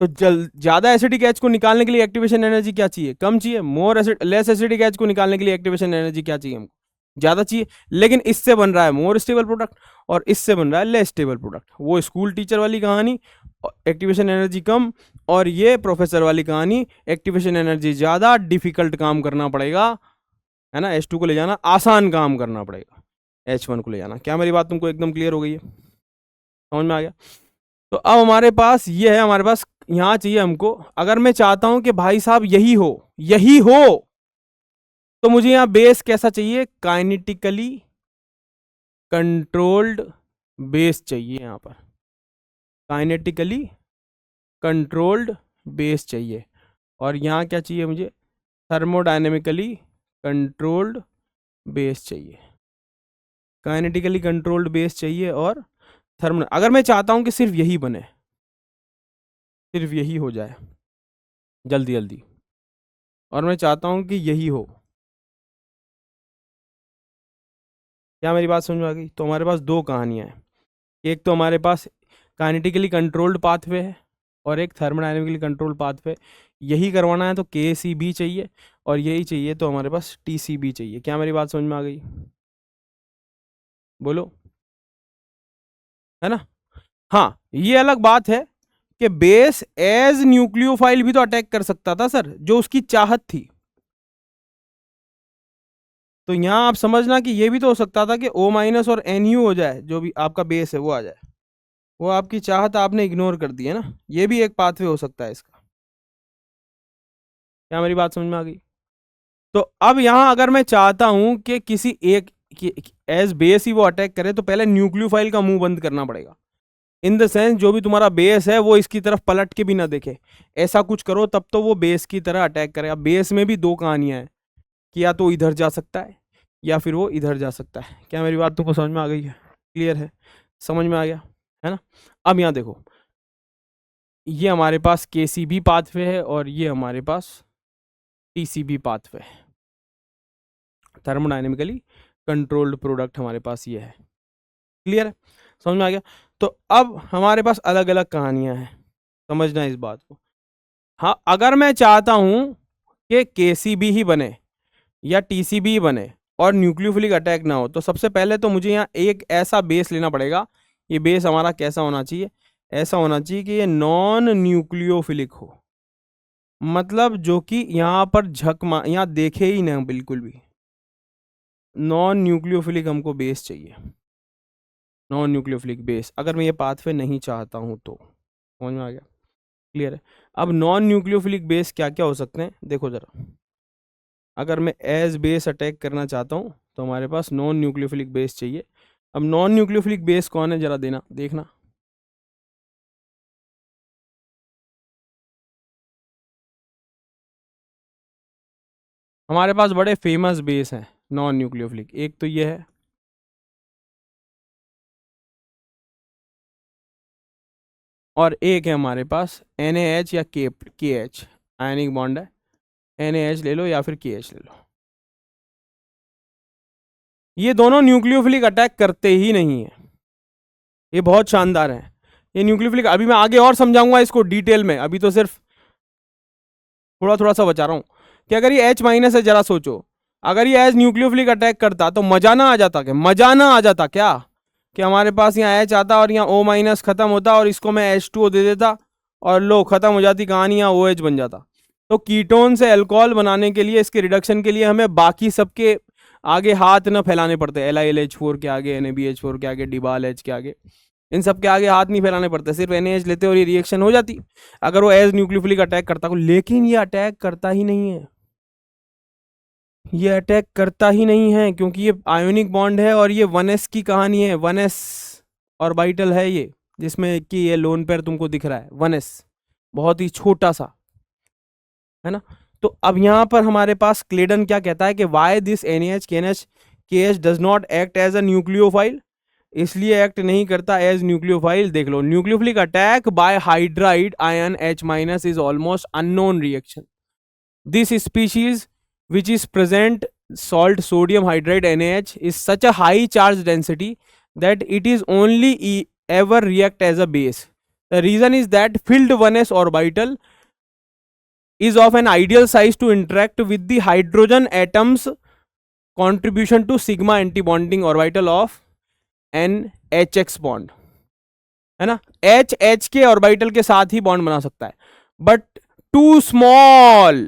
तो ज़्यादा एसिडिक एच को निकालने के लिए एक्टिवेशन एनर्जी क्या चाहिए, कम चाहिए। लेस एसिडिक एच को निकालने के लिए एक्टिवेशन एनर्जी क्या चाहिए हमको, ज़्यादा चाहिए। लेकिन इससे बन रहा है मोर स्टेबल प्रोडक्ट और इससे बन रहा है लेस स्टेबल प्रोडक्ट। वो स्कूल टीचर वाली कहानी, एक्टिवेशन एनर्जी कम, और ये प्रोफेसर वाली कहानी, एक्टिवेशन एनर्जी ज़्यादा, डिफिकल्ट काम करना पड़ेगा, है ना। H2 को ले जाना आसान काम करना पड़ेगा, H1 को ले जाना। क्या मेरी बात तुमको एकदम क्लियर हो गई है, समझ में आ गया। तो अब हमारे पास ये है, हमारे पास यहाँ चाहिए हमको, अगर मैं चाहता हूं कि भाई साहब यही हो, यही हो, तो मुझे यहाँ बेस कैसा चाहिए, काइनेटिकली कंट्रोल्ड बेस चाहिए। यहाँ पर काइनेटिकली कंट्रोल्ड बेस चाहिए, और यहाँ क्या चाहिए मुझे, थर्मोडायनेमिकली कंट्रोल्ड बेस चाहिए। काइनेटिकली कंट्रोल्ड बेस चाहिए और अगर मैं चाहता हूं कि सिर्फ यही बने, सिर्फ यही हो जाए जल्दी जल्दी, और मैं चाहता हूं कि यही हो, क्या मेरी बात समझ में आ गई। तो हमारे पास दो कहानियां हैं, एक तो हमारे पास काइनेटिकली कंट्रोल्ड पाथवे है और एक थर्मोडायनेमिकली कंट्रोल्ड पाथवे। यही करवाना है तो KCB चाहिए, और यही चाहिए तो हमारे पास TCB चाहिए। क्या मेरी बात समझ में आ गई, बोलो, है ना। हाँ, ये अलग बात है कि बेस एज न्यूक्लियोफाइल भी तो अटैक कर सकता था सर, जो उसकी चाहत थी। तो यहां आप समझना कि ये भी तो हो सकता था कि O माइनस और NU हो जाए, जो भी आपका बेस है वो आ जाए। वो आपकी चाहत आपने इग्नोर कर दी है ना। ये भी एक पाथवे हो सकता है इसका। क्या मेरी बात समझ में आ गई। तो अब यहां अगर मैं चाहता हूं कि किसी एक एज बेस ही वो अटैक करे, तो पहले न्यूक्लियोफाइल का मुंह बंद करना पड़ेगा। इन द सेंस जो भी तुम्हारा बेस है वो इसकी तरफ पलट के भी ना देखे, ऐसा कुछ करो तब तो वो बेस की तरह अटैक करेगा। बेस में भी दो कहानियां हैं कि या तो इधर जा सकता है या फिर वो इधर जा सकता है। क्या मेरी बात तुमको समझ में आ गई है? क्लियर है? समझ में आ गया है ना? अब यहाँ देखो, ये हमारे पास KCB पाथवे है और ये हमारे पास TCB पाथवे है। थर्मोडाइनमिकली कंट्रोल्ड प्रोडक्ट हमारे पास ये है। क्लियर है? समझ में आ गया? तो अब हमारे पास अलग अलग कहानियां हैं, समझना इस बात को। हाँ, अगर मैं चाहता हूं कि KCB ही बने या TCB ही बने और न्यूक्लियोफिलिक अटैक ना हो, तो सबसे पहले तो मुझे यहाँ एक ऐसा बेस लेना पड़ेगा। ये बेस हमारा कैसा होना चाहिए? ऐसा होना चाहिए कि ये नॉन न्यूक्लियोफिलिक हो, मतलब जो कि यहाँ पर यहाँ देखे ही ना बिल्कुल भी। नॉन न्यूक्लियोफिलिक हमको बेस चाहिए, नॉन न्यूक्लियोफिलिक बेस, अगर मैं ये पाथवे नहीं चाहता हूँ तो। समझ में आ गया? क्लियर है? अब नॉन न्यूक्लियोफिलिक बेस क्या क्या हो सकते हैं देखो जरा। अगर मैं एज बेस अटैक करना चाहता हूँ तो हमारे पास नॉन न्यूक्लियोफिलिक बेस चाहिए। अब नॉन न्यूक्लियोफिलिक बेस कौन है जरा देखना। हमारे पास बड़े फेमस बेस हैं नॉन न्यूक्लियोफिलिक, एक तो ये है, और एक है हमारे पास NaH या KH, आयनिक बॉन्ड है। NaH ले लो या फिर KH ले लो। ये दोनों न्यूक्लियोफिलिक अटैक करते ही नहीं है, ये बहुत शानदार है। ये न्यूक्लियोफिलिक, अभी मैं आगे और समझाऊंगा इसको डिटेल में, अभी तो सिर्फ थोड़ा थोड़ा सा बचा रहा हूँ कि अगर ये H- है, जरा सोचो, अगर ये एज न्यूक्लियोफिलिक अटैक करता तो मजा ना आ जाता क्या? मजा ना आ जाता क्या कि हमारे पास यहाँ H आता और यहाँ O- खत्म होता और इसको मैं H2O दे देता और लो खत्म हो जाती कहानी, यहाँ OH बन जाता। तो कीटोन से अल्कोहल बनाने के लिए, इसके रिडक्शन के लिए हमें बाकी सबके आगे हाथ न फैलाने पड़ते, LiLH4 के आगे, NaBH4 के आगे, डिबाल H के आगे, इन सब के आगे हाथ नहीं फैलाने पड़ते, सिर्फ NaH लेते और ये रिएक्शन हो जाती अगर वो एज न्यूक्लियोफिलिक अटैक करता को। लेकिन ये अटैक करता ही नहीं है, ये अटैक करता ही नहीं है क्योंकि ये आयोनिक बॉन्ड है और ये 1s की कहानी है। 1s ऑर्बिटल है ये, जिसमें कि ये लोन पेयर तुमको दिख रहा है 1s, बहुत ही छोटा सा है ना। तो अब यहाँ पर हमारे पास क्लेडन क्या कहता है कि why this NaH KH does not act as a nucleophile, इसलिए एक्ट नहीं करता एज न्यूक्लियोफाइल। देख लो, nucleophilic attack by hydride ion H- is almost unknown reaction. This species which is present salt sodium hydride NaH is such a high charge density that it is only ever react as a base. The reason is that filled 1s orbital is of an ideal size to interact with the hydrogen atoms contribution to sigma antibonding orbital of NHX bond, है ना। H के orbital के साथ ही bond बना सकता है, but too small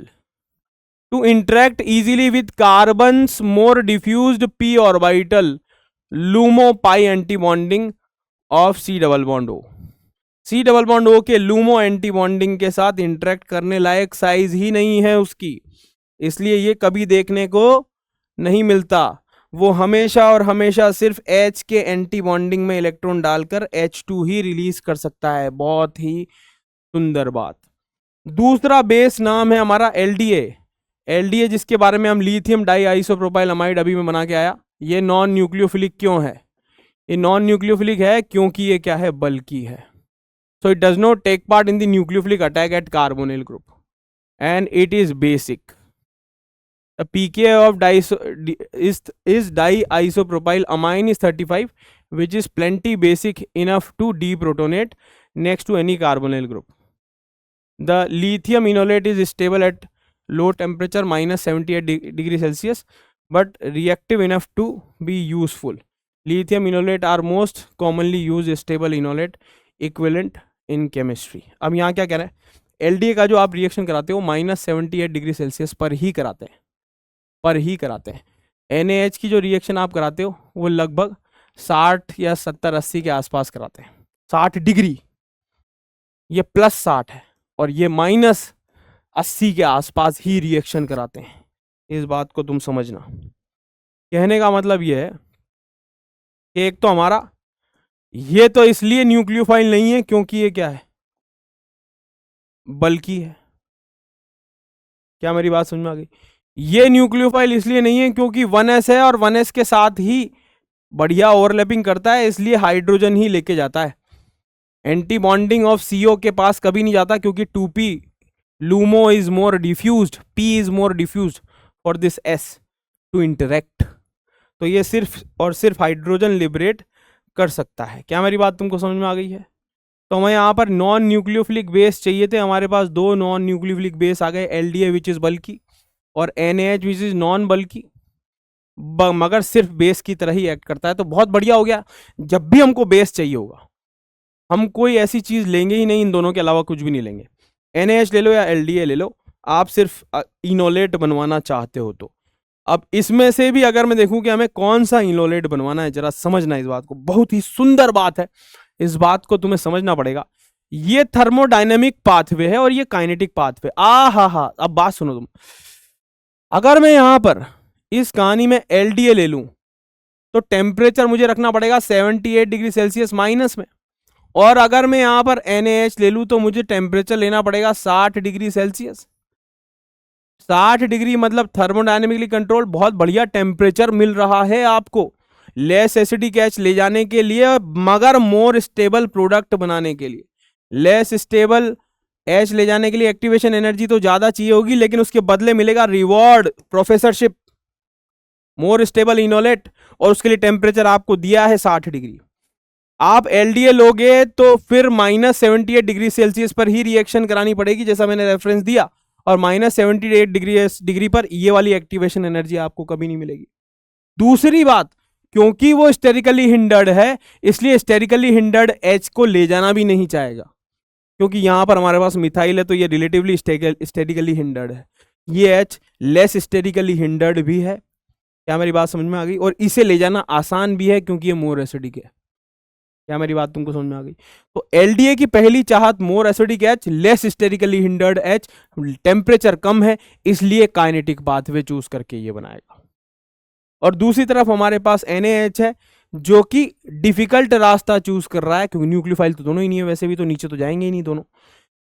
to interact easily with carbon's more diffused p orbital LUMO pi antibonding of C double bond O। C double bond O के LUMO antibonding के साथ इंटरेक्ट करने लायक साइज ही नहीं है उसकी, इसलिए ये कभी देखने को नहीं मिलता। वो हमेशा और हमेशा सिर्फ H के एंटीबॉन्डिंग में इलेक्ट्रॉन डालकर H2 ही रिलीज कर सकता है। बहुत ही सुंदर बात। दूसरा बेस नाम है हमारा LDA, जिसके बारे में हम लिथियम डाई आइसोप्रोपाइल अमाइड अभी मैं बना के आया। ये नॉन न्यूक्लियोफिलिक क्यों है? ये नॉन न्यूक्लियोफिलिक है क्योंकि ये क्या है? बल्कि है। So it does not take part in the nucleophilic attack at carbonyl group and it is basic. The pK of diisopropyl amine is 35, which is plenty basic enough to deprotonate next to any carbonyl group. The lithium enolate is stable at low temperature -78 degree Celsius, but reactive enough to be useful. Lithium enolate are most commonly used stable enolate equivalent in chemistry. अब यहाँ क्या कह रहे हैं? LDA का जो आप reaction कराते हो -78 डिग्री सेल्सियस पर ही कराते हैं। NaH की जो रिएक्शन आप कराते हो वो लगभग 60 या 70-80 के आसपास कराते हैं। 60 डिग्री, ये +60 है, और ये -80 के आसपास ही रिएक्शन कराते हैं। इस बात को तुम समझना। कहने का मतलब ये है कि एक तो हमारा ये तो इसलिए न्यूक्लियोफाइल नहीं है क्योंकि ये क्या है? बल्कि है। क्या मेरी बात समझ में आ गई? ये न्यूक्लियोफाइल इसलिए नहीं है क्योंकि 1s है और 1s के साथ ही बढ़िया ओवरलैपिंग करता है, इसलिए हाइड्रोजन ही लेके जाता है। एंटी बॉन्डिंग ऑफ CO के पास कभी नहीं जाता क्योंकि 2p LUMO is more diffused, p is more diffused for this s to interact. तो ये सिर्फ और सिर्फ हाइड्रोजन लिबरेट कर सकता है। क्या मेरी बात तुमको समझ में आ गई है? तो हमें यहाँ पर नॉन न्यूक्लियोफिलिक बेस चाहिए थे, हमारे पास दो नॉन न्यूक्लियोफिलिक बेस आ गए, LDA विच इज बल्कि और NaH which is non bulky, मगर सिर्फ बेस की तरह ही एक्ट करता है। तो बहुत बढ़िया हो गया। जब भी हमको बेस चाहिए होगा हम कोई ऐसी चीज लेंगे ही नहीं, इन दोनों के अलावा कुछ भी नहीं लेंगे। NaH ले लो या LDA ले लो, आप सिर्फ इनोलेट बनवाना चाहते हो तो। अब इसमें से भी अगर मैं देखूं कि हमें कौन सा इनोलेट बनवाना है, जरा समझना इस बात को, बहुत ही सुंदर बात है, इस बात को तुम्हें समझना पड़ेगा। ये थर्मोडायनेमिक पाथवे है और ये काइनेटिक पाथवे। हा, अब बात सुनो तुम। अगर मैं यहां पर इस कहानी में LDA ले लूं तो टेम्परेचर मुझे रखना पड़ेगा 78 डिग्री सेल्सियस माइनस में, और अगर मैं यहां पर NaH ले लूं तो मुझे टेम्परेचर लेना पड़ेगा 60 डिग्री सेल्सियस। 60 डिग्री मतलब थर्मोडायनेमिकली कंट्रोल, बहुत बढ़िया टेम्परेचर मिल रहा है आपको लेस एसिडिक एच ले जाने के लिए, मगर मोर स्टेबल प्रोडक्ट बनाने के लिए। लेस स्टेबल एच ले जाने के लिए एक्टिवेशन एनर्जी तो ज्यादा चाहिए होगी, लेकिन उसके बदले मिलेगा reward, professorship, more stable enolate, और उसके लिए टेम्परेचर आपको दिया है 60 डिग्री। आप LDA लोगे तो फिर -78 डिग्री सेल्सियस पर ही रिएक्शन करानी पड़ेगी, जैसा मैंने रेफरेंस दिया, और -78 डिग्री पर ये वाली एक्टिवेशन एनर्जी आपको कभी नहीं मिलेगी। दूसरी बात, क्योंकि वो स्टेरिकली हिंडर्ड है, इसलिए स्टेरिकली हिंडर्ड H को ले जाना भी नहीं चाहेगा, क्योंकि यहां पर हमारे पास मिथाइल है तो ये रिलेटिवली स्टेरिकली हिंडर्ड है। ये H लेस स्टेरिकली हिंडर्ड भी है। क्या मेरी बात समझ में आ गई? और इसे ले जाना आसान भी है क्योंकि ये मोर एसिडिक है। क्या मेरी बात तुमको समझ में आ गई? तो LDA की पहली चाहत more acidic H, less sterically hindered H, temperature कम है, इसलिए काइनेटिक पाथवे चूज करके ये बनाएगा। और दूसरी तरफ हमारे पास NaH है जो कि डिफिकल्ट रास्ता चूज कर रहा है, क्योंकि न्यूक्लियोफाइल तो दोनों ही नहीं है, वैसे भी तो नीचे तो जाएंगे ही नहीं दोनों।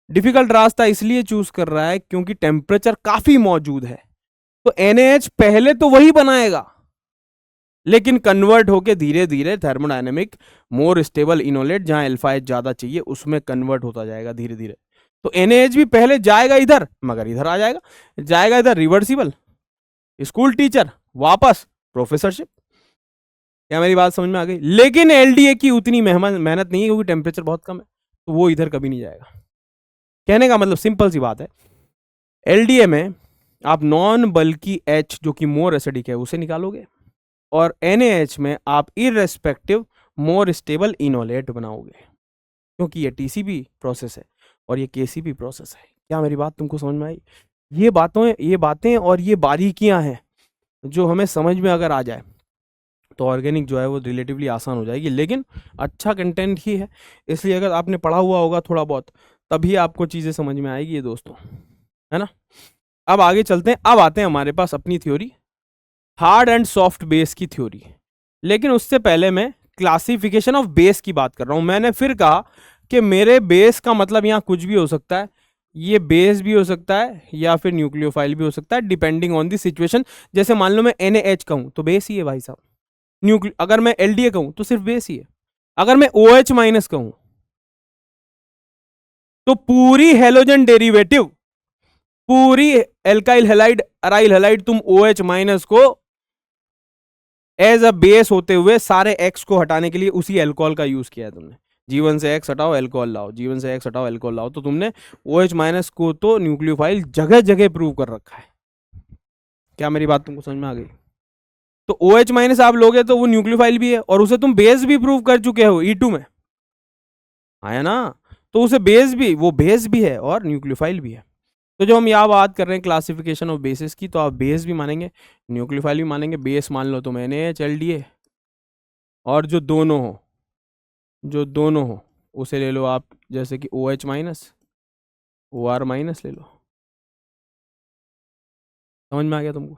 डिफिकल्ट रास्ता इसलिए चूज कर रहा है क्योंकि टेम्परेचर काफी मौजूद है। तो NaH पहले तो वही बनाएगा, लेकिन कन्वर्ट होके धीरे धीरे थर्मोडायनेमिक मोर स्टेबल इनोलेट, जहां अल्फा H ज्यादा चाहिए, उसमें कन्वर्ट होता जाएगा धीरे धीरे। तो NaH भी पहले जाएगा इधर, मगर इधर आ जाएगा, जाएगा इधर रिवर्सिबल, स्कूल टीचर, वापस प्रोफेसरशिप। क्या मेरी बात समझ में आ गई? लेकिन LDA की उतनी मेहनत नहीं है क्योंकि टेम्परेचर बहुत कम है, तो वो इधर कभी नहीं जाएगा। कहने का मतलब सिंपल सी बात है, LDA में आप नॉन बल्कि H जो कि मोर एसिडिक है उसे निकालोगे, और NaH में आप इररेस्पेक्टिव मोर स्टेबल इनोलेट बनाओगे, क्योंकि ये TCP प्रोसेस है और ये KCP प्रोसेस है। क्या मेरी बात तुमको समझ में आई? ये बातें और ये बारीकियां हैं जो हमें समझ में अगर आ जाए तो ऑर्गेनिक जो है वो रिलेटिवली आसान हो जाएगी, लेकिन अच्छा कंटेंट ही है, इसलिए अगर आपने पढ़ा हुआ होगा थोड़ा बहुत तभी आपको चीज़ें समझ में आएगी ये दोस्तों, है ना। अब आगे चलते हैं, अब आते हैं हमारे पास अपनी theory, hard and soft base की थ्योरी। लेकिन उससे पहले मैं क्लासिफिकेशन ऑफ बेस की बात कर रहा हूं। मैंने फिर कहा कि मेरे बेस का मतलब यहाँ कुछ भी हो सकता है, ये बेस भी हो सकता है या फिर न्यूक्लियोफाइल भी हो सकता है, डिपेंडिंग ऑन द सिचुएशन। जैसे मान लो मैं NaH कहूं तो बेस ही है भाई साहब, अगर मैं LDA कहूं तो सिर्फ बेस ही है, अगर मैं OH माइनस कहूं तो पूरी हेलोजन डेरिवेटिव, पूरी एल्काइल हेलाइड अराइल हेलाइड तुम OH माइनस को एज अ बेस होते हुए सारे X को हटाने के लिए उसी एल्कोहल का यूज किया है तुमने। जीवन से X हटाओ एल्कोहल लाओ, जीवन से X हटाओ एल्कोहल लाओ, तो तुमने OH माइनस को तो न्यूक्लियोफाइल जगह जगह प्रूव कर रखा है। क्या मेरी बात तुमको समझ में आ गई? तो OH माइनस आप लोगे तो वो न्यूक्लियोफाइल भी है, और उसे तुम बेस भी प्रूव कर चुके हो E2 में, आया ना। तो उसे बेस भी, वो बेस भी है और न्यूक्लियोफाइल भी है। तो जब हम यहाँ बात कर रहे हैं क्लासिफिकेशन ऑफ बेसिस की, तो आप बेस भी मानेंगे न्यूक्लियोफाइल भी मानेंगे। बेस मान लो तुम NaH LDA, और जो दोनों हो उसे ले लो आप, जैसे कि OH माइनस OR माइनस ले लो। समझ में आ गया तुमको?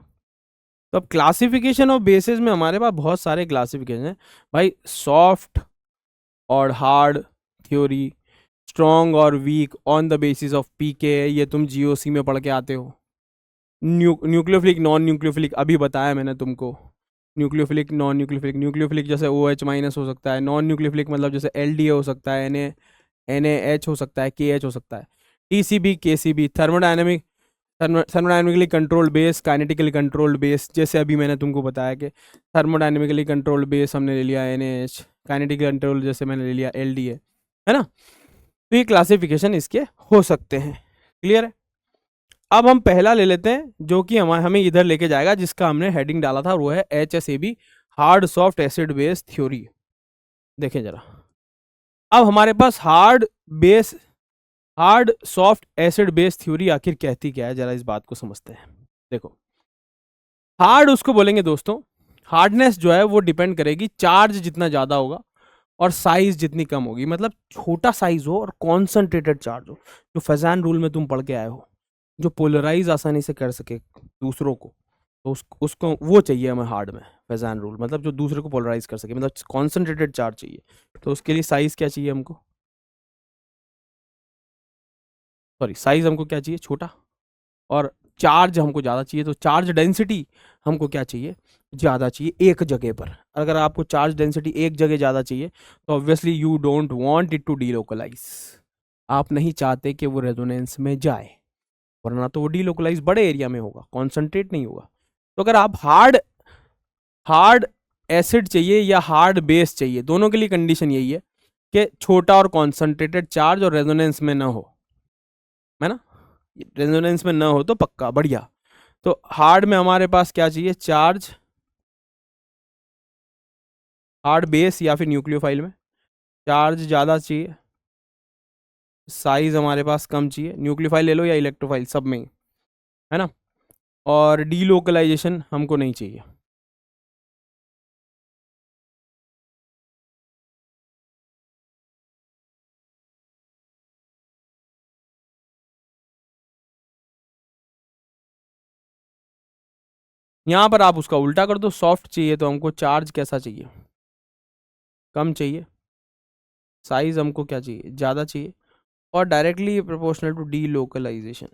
तो अब क्लासिफिकेशन ऑफ बेसिस में हमारे पास बहुत सारे क्लासिफिकेशन है भाई, सॉफ्ट और हार्ड थ्योरी, स्ट्रॉन्ग और weak on the basis of PK, ये तुम GOC में पढ़ के आते हो। न्यूक्लियोफिलिक, नॉन न्यूक्लियोफिलिक अभी बताया मैंने तुमको। न्यूक्लियोफिलिक, नॉन न्यूक्लियोफिलिक, न्यूक्लियोफिलिक जैसे OH माइनस हो सकता है, नॉन न्यूक्लियोफिलिक मतलब जैसे LDA हो सकता है, NaH हो सकता है, KH हो सकता है, TCB, KCB, thermodynamically controlled base, kinetically controlled base, जैसे अभी मैंने तुमको बताया कि थर्मोडायनेमिकली कंट्रोल्ड बेस हमने ले लिया NaH, काइनेटिकली कंट्रोल जैसे मैंने ले लिया LDA, है ना। तो ये क्लासिफिकेशन इसके हो सकते हैं। क्लियर है। अब हम पहला ले लेते हैं जो कि हमें इधर लेके जाएगा, जिसका हमने हेडिंग डाला था, वो है HSAB, hard soft acid base theory. देखें जरा, अब हमारे पास hard soft acid base theory आखिर कहती क्या है, जरा इस बात को समझते हैं। देखो, हार्ड उसको बोलेंगे दोस्तों, हार्डनेस जो है वो डिपेंड करेगी चार्ज जितना ज्यादा होगा और साइज जितनी कम होगी। मतलब छोटा साइज हो और कॉन्सेंट्रेटेड चार्ज हो, जो फैजान रूल में तुम पढ़ के आए हो, जो पोलराइज आसानी से कर सके दूसरों को, तो उसको वो चाहिए हमें हार्ड में। फैजान रूल मतलब जो दूसरे को पोलराइज कर सके, मतलब कॉन्सेंट्रेटेड चार्ज चाहिए। तो उसके लिए साइज क्या चाहिए हमको, सॉरी साइज हमको क्या चाहिए, छोटा, और चार्ज हमको ज़्यादा चाहिए। तो चार्ज डेंसिटी हमको क्या चाहिए, ज़्यादा चाहिए एक जगह पर। अगर आपको चार्ज डेंसिटी एक जगह ज़्यादा चाहिए तो obviously you don't want it to delocalise, आप नहीं चाहते कि वो रेजोनेंस में जाए, वरना तो वो डीलोकलाइज बड़े एरिया में होगा, कॉन्सेंट्रेट नहीं होगा। तो अगर आप हार्ड एसिड चाहिए या हार्ड बेस चाहिए, दोनों के लिए कंडीशन यही है कि छोटा और कॉन्सेंट्रेटेड चार्ज और रेजोनेंस में ना हो, है ना। रेजोनेंस में ना हो तो पक्का बढ़िया। तो हार्ड में हमारे पास क्या चाहिए, चार्ज, हार्ड बेस या फिर न्यूक्लियोफाइल में चार्ज ज़्यादा चाहिए, साइज हमारे पास कम चाहिए। न्यूक्लियोफाइल ले लो या इलेक्ट्रोफाइल, सब में, है ना। और डीलोकलाइजेशन हमको नहीं चाहिए। यहाँ पर आप उसका उल्टा कर दो, सॉफ्ट चाहिए तो हमको चार्ज कैसा चाहिए, कम चाहिए, साइज हमको क्या चाहिए, ज़्यादा चाहिए, और directly proportional to delocalisation.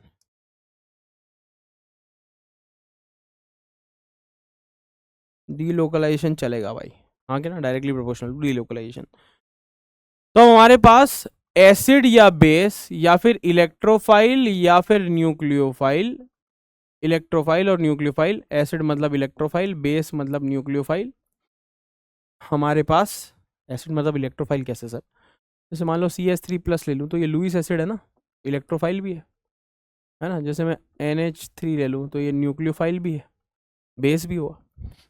Delocalisation चलेगा भाई, हाँ क्या ना, डायरेक्टली प्रोपोर्शनल टू डीलोकलाइजेशन। तो हमारे पास एसिड या बेस या फिर इलेक्ट्रोफाइल या फिर न्यूक्लियोफाइल, इलेक्ट्रोफाइल और न्यूक्लियोफाइल, एसिड मतलब इलेक्ट्रोफाइल, बेस मतलब न्यूक्लियोफाइल। हमारे पास एसिड मतलब इलेक्ट्रोफाइल कैसे सर, जैसे मान लो CH3+ ले लूँ तो ये लुईस एसिड है ना, इलेक्ट्रोफाइल भी है ना। जैसे मैं NH3 ले लूँ तो ये न्यूक्लियोफाइल भी है, बेस भी हुआ।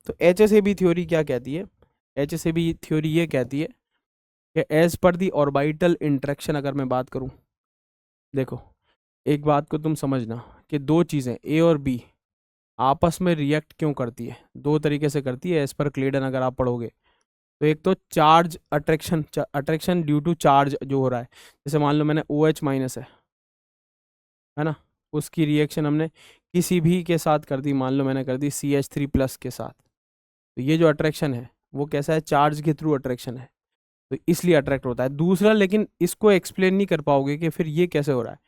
तो HSAB थ्योरी क्या कहती है, HSAB थ्योरी ये कहती है कि एज पर दी ऑर्बिटल इंटरेक्शन, अगर मैं बात करूँ, देखो एक बात को तुम समझना कि दो चीज़ें A और B आपस में रिएक्ट क्यों करती है, दो तरीके से करती है एज पर क्लेडन अगर आप पढ़ोगे। तो एक तो charge attraction, attraction due to charge जो हो रहा है, जैसे मान लो मैंने OH माइनस है ना, उसकी रिएक्शन हमने किसी भी के साथ कर दी, मान लो मैंने कर दी CH3+ के साथ, तो ये जो अट्रैक्शन है वो कैसा है, चार्ज के थ्रू अट्रैक्शन है, तो इसलिए अट्रैक्ट होता है। दूसरा, लेकिन इसको एक्सप्लेन नहीं कर पाओगे कि फिर ये कैसे हो रहा है।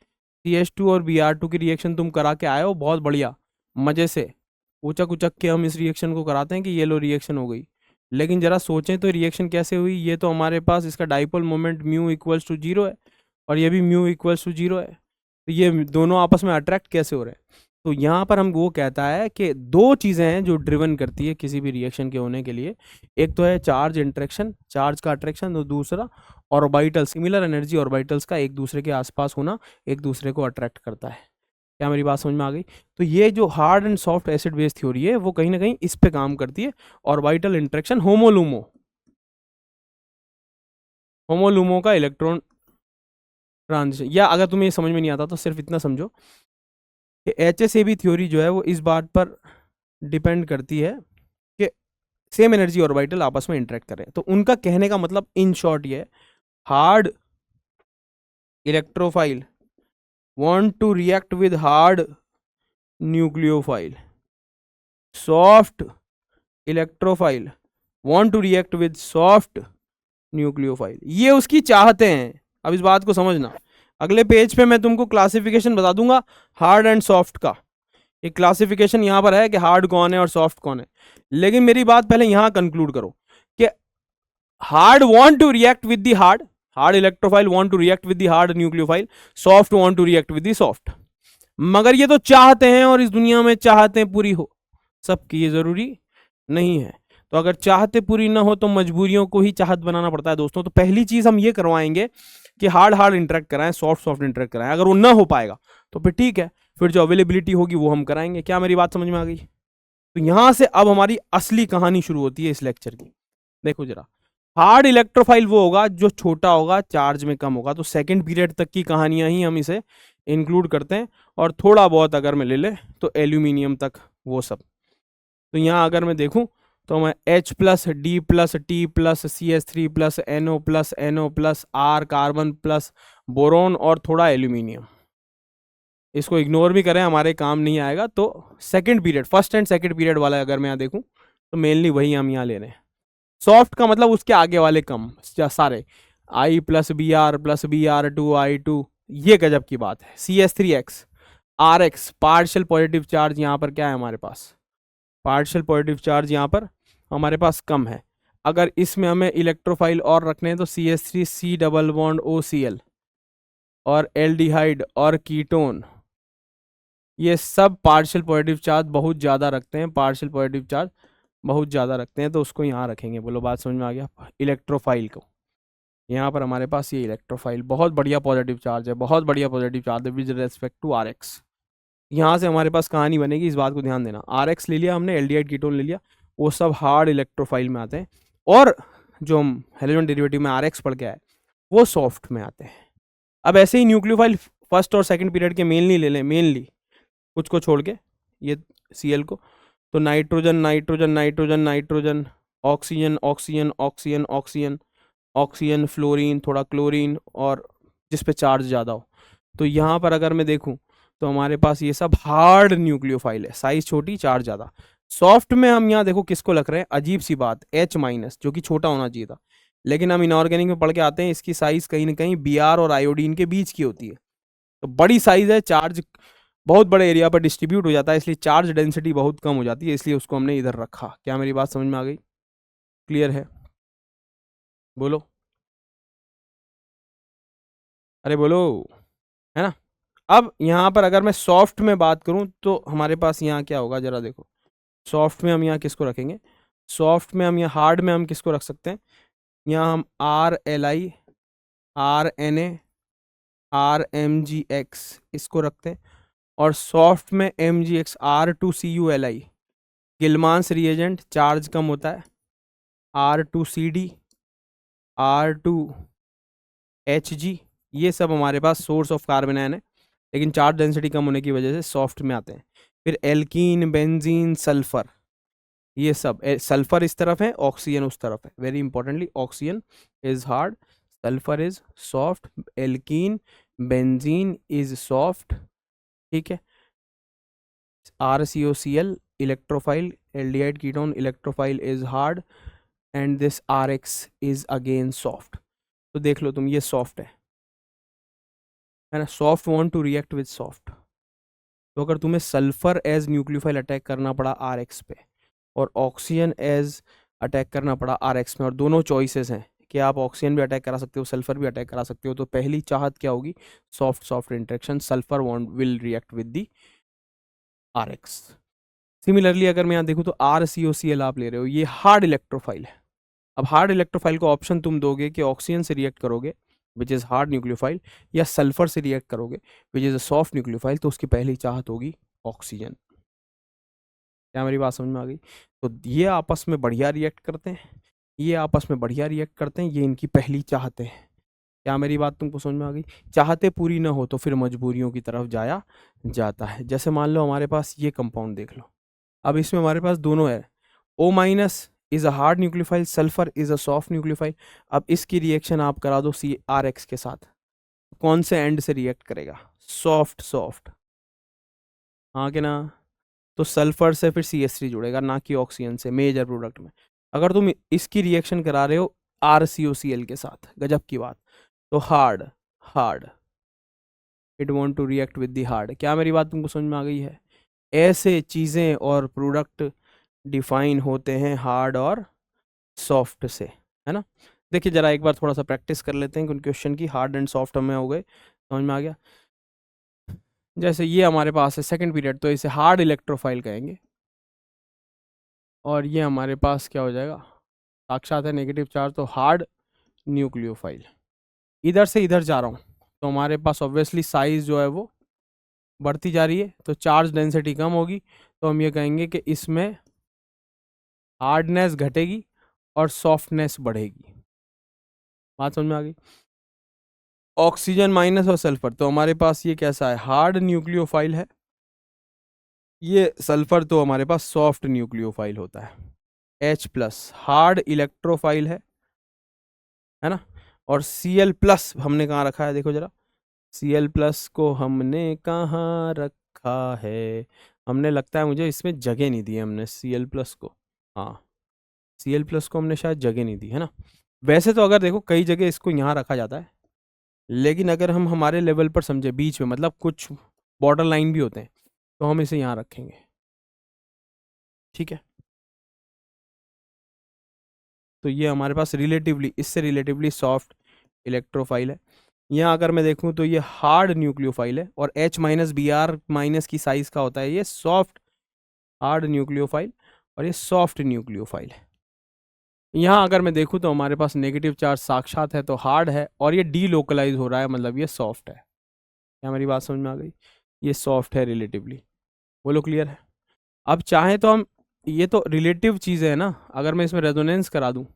CH2 और Br2 की रिएक्शन तुम करा के आए हो बहुत बढ़िया मज़े से, उचक उचक के हम इस रिएक्शन को कराते हैं कि ये लो रिएक्शन हो गई, लेकिन जरा सोचें तो रिएक्शन कैसे हुई। ये तो हमारे पास इसका डाइपोल मोमेंट μ = 0 है और ये भी μ = 0 है, तो ये दोनों आपस में अट्रैक्ट कैसे हो रहे हैं। तो यहाँ पर हम वो कहता है कि दो चीज़ें हैं जो ड्रिवन करती है किसी भी रिएक्शन के होने के लिए, एक तो है चार्ज इंटरेक्शन, चार्ज का अट्रैक्शन, और दूसरा ऑर्बिटल, सिमिलर एनर्जी ऑर्बिटल्स का एक दूसरे के आसपास होना एक दूसरे को अट्रैक्ट करता है। क्या मेरी बात समझ में आ गई। तो ये जो hard and soft acid base theory है वो कहीं ना कहीं इस पे काम करती है, ऑर्बिटल इंटरेक्शन, होमोलूमो का इलेक्ट्रॉन ट्रांजिशन। या अगर तुम्हें समझ में नहीं आता तो सिर्फ इतना समझो कि HSAB थ्योरी जो है वो इस बात पर डिपेंड करती है कि सेम एनर्जी ऑर्बिटल आपस में इंटरेक्ट करें। तो उनका कहने का मतलब इन शॉर्ट ये है, hard electrophile want to react with hard nucleophile, soft electrophile want to react with soft nucleophile, ये उसकी चाहते हैं। अब इस बात को समझना, अगले पेज पे मैं तुमको क्लासिफिकेशन बता दूंगा हार्ड एंड सॉफ्ट का, एक क्लासिफिकेशन यहाँ पर है कि हार्ड कौन है और सॉफ्ट कौन है, लेकिन मेरी बात पहले यहाँ कंक्लूड करो कि hard want to react with the hard, hard electrophile want to react with the hard nucleophile, soft want to react with the soft. मगर ये तो चाहते हैं और इस दुनिया में चाहते पूरी हो, सबकी ये जरूरी नहीं है। तो अगर चाहते पूरी ना हो तो मजबूरियों को ही चाहत बनाना पड़ता है दोस्तों। तो पहली चीज हम ये करवाएंगे कि हार्ड हार्ड इंटरेक्ट कराएं, सॉफ्ट सॉफ्ट इंटरेक्ट कराएं। अगर वो ना हो पाएगा तो फिर ठीक है, फिर जो अवेलेबिलिटी होगी वो हम कराएंगे। क्या मेरी बात समझ में आ गई? तो यहां से अब हमारी असली कहानी शुरू होती है इस लेक्चर की। देखो जरा, हार्ड इलेक्ट्रोफाइल वो होगा जो छोटा होगा, चार्ज में कम होगा। तो सेकंड पीरियड तक की कहानियां ही हम इसे इंक्लूड करते हैं, और थोड़ा बहुत अगर मैं ले ले तो एल्यूमिनियम तक वो सब। तो यहाँ अगर मैं देखूं तो मैं H plus D plus T plus CH3 plus NO plus R carbon plus boron और थोड़ा एल्यूमिनियम, इसको इग्नोर भी करें हमारे काम नहीं आएगा। तो second period, first and second period वाला अगर मैं यहाँ देखूं तो मेनली वही हम यहाँ ले रहे हैं। सॉफ्ट का मतलब उसके आगे वाले कम सारे, I plus B R two I2, ये गजब की बात है। CH3X RX partial positive charge यहाँ पर क्या है हमारे पास, पार्शियल पॉजिटिव चार्ज यहाँ पर हमारे पास कम है। अगर इसमें हमें इलेक्ट्रोफाइल और रखने हैं तो CH3 C double bond OCl और एल्डिहाइड और कीटोन, ये सब पार्शियल पॉजिटिव चार्ज बहुत ज़्यादा रखते हैं, पार्शियल पॉजिटिव चार्ज बहुत ज़्यादा रखते हैं। तो उसको यहाँ रखेंगे। बोलो बात समझ में आ गया? इलेक्ट्रोफाइल को यहाँ पर हमारे पास ये इलेक्ट्रोफाइल बहुत बढ़िया पॉजिटिव चार्ज है, बहुत बढ़िया पॉजिटिव चार्ज है विद रेस्पेक्ट टू RX। यहाँ से हमारे पास कहानी बनेगी, इस बात को ध्यान देना। RX ले लिया हमने, एल्डिहाइड कीटोन ले लिया, वो सब हार्ड इलेक्ट्रोफाइल में आते हैं। और जो हम हेलोजन डेरिवेटिव में RX पढ़ के आए वो सॉफ्ट में आते हैं। अब ऐसे ही न्यूक्लियोफाइल फर्स्ट और सेकंड पीरियड के मेनली ले लें, मेनली कुछ को छोड़ के ये Cl को, तो nitrogen nitrogen nitrogen nitrogen, oxygen oxygen oxygen oxygen oxygen, fluorine, थोड़ा क्लोरीन, और जिस पे चार्ज ज़्यादा हो। तो यहाँ पर अगर मैं देखूँ तो हमारे पास ये सब हार्ड न्यूक्लियोफाइल है, साइज छोटी चार्ज ज़्यादा। सॉफ्ट में हम यहाँ देखो किसको लग रहे हैं, अजीब सी बात, H माइनस, जो कि छोटा होना चाहिए था, लेकिन हम इनऑर्गेनिक में पढ़ के आते हैं इसकी साइज कहीं ना कहीं Br और आयोडीन के बीच की होती है। तो बड़ी साइज है, चार्ज बहुत बड़े एरिया पर डिस्ट्रीब्यूट हो जाता है, इसलिए चार्ज डेंसिटी बहुत कम हो जाती है, इसलिए उसको हमने इधर रखा। क्या मेरी बात समझ में आ गई? क्लियर है? बोलो, अरे बोलो, है ना? अब यहाँ पर अगर मैं सॉफ्ट में बात करूँ तो हमारे पास यहाँ क्या होगा, जरा देखो। सॉफ्ट में हम यहाँ किसको रखेंगे, सॉफ्ट में हम यहाँ, हार्ड में हम किसको रख सकते हैं, यहाँ हम RLi RNa RMgX इसको रखते हैं। और सॉफ्ट में MgX R2CuLi, गिलमांस रिएजेंट, चार्ज कम होता है, R2CD R2Hg, ये सब हमारे पास सोर्स ऑफ कार्बन आयन है, लेकिन चार्ज डेंसिटी कम होने की वजह से सॉफ्ट में आते हैं। फिर एल्कीन, बेंजीन, सल्फर, ये सब, सल्फर इस तरफ है, ऑक्सीजन उस तरफ है। Very importantly, oxygen is hard, sulphur is soft, alkene benzene is soft, ठीक है। RCOCl electrophile, aldehyde ketone electrophile is hard, and this RX is again soft. तो देख लो तुम, ये सॉफ्ट है ना, soft want to react with soft. तो अगर तुम्हें सल्फर एज न्यूक्लियोफाइल अटैक करना पड़ा RX पे, और ऑक्सीजन एज अटैक करना पड़ा RX में, और दोनों चॉइसेस हैं कि आप ऑक्सीजन भी अटैक करा सकते हो, सल्फर भी अटैक करा सकते हो, तो पहली चाहत क्या होगी, soft soft interaction, sulphur want will react with the RX। Similarly अगर मैं यहाँ देखूँ तो RCOCl आप ले रहे हो, ये हार्ड इलेक्ट्रोफाइल है। अब हार्ड इलेक्ट्रोफाइल को ऑप्शन तुम दोगे कि ऑक्सीजन से रिएक्ट करोगे विच इज़ हार्ड न्यूक्लियोफाइल, या सल्फर से रिएक्ट करोगे which is a soft nucleophile, तो उसकी पहली चाहत होगी ऑक्सीजन। क्या मेरी बात समझ में आ गई? तो ये आपस में बढ़िया रिएक्ट करते हैं, ये आपस में बढ़िया रिएक्ट करते हैं, ये इनकी पहली चाहते हैं। क्या मेरी बात तुमको समझ में आ गई? चाहते पूरी ना हो तो फिर मजबूरियों की तरफ जाया जाता है। जैसे मान लो हमारे पास ये कंपाउंड देख लो, अब इसमें हमारे पास दोनों है, O minus is a hard nucleophile, sulphur is a soft nucleophile. अब इसकी रिएक्शन आप करा दो CRX के साथ, कौन से एंड से रिएक्ट करेगा? सॉफ्ट सॉफ्ट, हाँ कि ना? तो सल्फर से फिर CH3 जुड़ेगा, ना कि ऑक्सीजन से, मेजर प्रोडक्ट में। अगर तुम इसकी रिएक्शन करा रहे हो RCOCl के साथ, गजब की बात, तो hard hard, it want to react with the hard. क्या मेरी बात तुमको समझ में आ गई है? ऐसे चीज़ें और प्रोडक्ट डिफाइन होते हैं हार्ड और सॉफ्ट से, है ना। देखिए जरा एक बार थोड़ा सा प्रैक्टिस कर लेते हैं कि उन क्वेश्चन की। हार्ड एंड सॉफ्ट हमें हो गए, समझ में आ गया। जैसे ये हमारे पास है सेकंड पीरियड, तो इसे हार्ड इलेक्ट्रोफाइल कहेंगे। और ये हमारे पास क्या हो जाएगा, साक्षात है नेगेटिव चार्ज, तो हार्ड न्यूक्लियोफाइल। इधर से इधर जा रहा हूँ तो हमारे पास ऑब्वियसली साइज जो है वो बढ़ती जा रही है, तो चार्ज डेंसिटी कम होगी, तो हम ये कहेंगे कि इसमें हार्डनेस घटेगी और सॉफ्टनेस बढ़ेगी। बात समझ में आ गई। ऑक्सीजन माइनस और सल्फर, तो हमारे पास ये कैसा है, हार्ड न्यूक्लियोफाइल है। ये सल्फर तो हमारे पास सॉफ्ट न्यूक्लियोफाइल होता है। H+ हार्ड इलेक्ट्रोफाइल है ना। और Cl+ हमने कहाँ रखा है, देखो जरा, Cl+ को हमने कहाँ रखा है, हमने, लगता है मुझे इसमें जगह नहीं दी है हमने Cl+ को। हाँ, Cl+ को हमने शायद जगह नहीं दी है ना। वैसे तो अगर देखो कई जगह इसको यहाँ रखा जाता है, लेकिन अगर हम हमारे लेवल पर समझे बीच में, मतलब कुछ बॉर्डर लाइन भी होते हैं, तो हम इसे यहाँ रखेंगे, ठीक है। तो ये हमारे पास रिलेटिवली, इससे रिलेटिवली सॉफ्ट इलेक्ट्रोफाइल है। यहाँ अगर मैं देखूँ तो ये हार्ड न्यूक्लियोफाइल है, और H-Br- की साइज का होता है ये सॉफ्ट हार्ड न्यूक्लियोफाइल, और ये सॉफ्ट न्यूक्लियोफाइल है। यहाँ अगर मैं देखूँ तो हमारे पास नेगेटिव चार्ज साक्षात है तो हार्ड है, और ये डीलोकलाइज हो रहा है, मतलब ये सॉफ्ट है। क्या मेरी बात समझ में आ गई, ये सॉफ्ट है रिलेटिवली, बोलो क्लियर है। अब चाहे तो हम, ये तो रिलेटिव चीज़ें है ना, अगर मैं इसमें रेजोनेंस करा दूँ,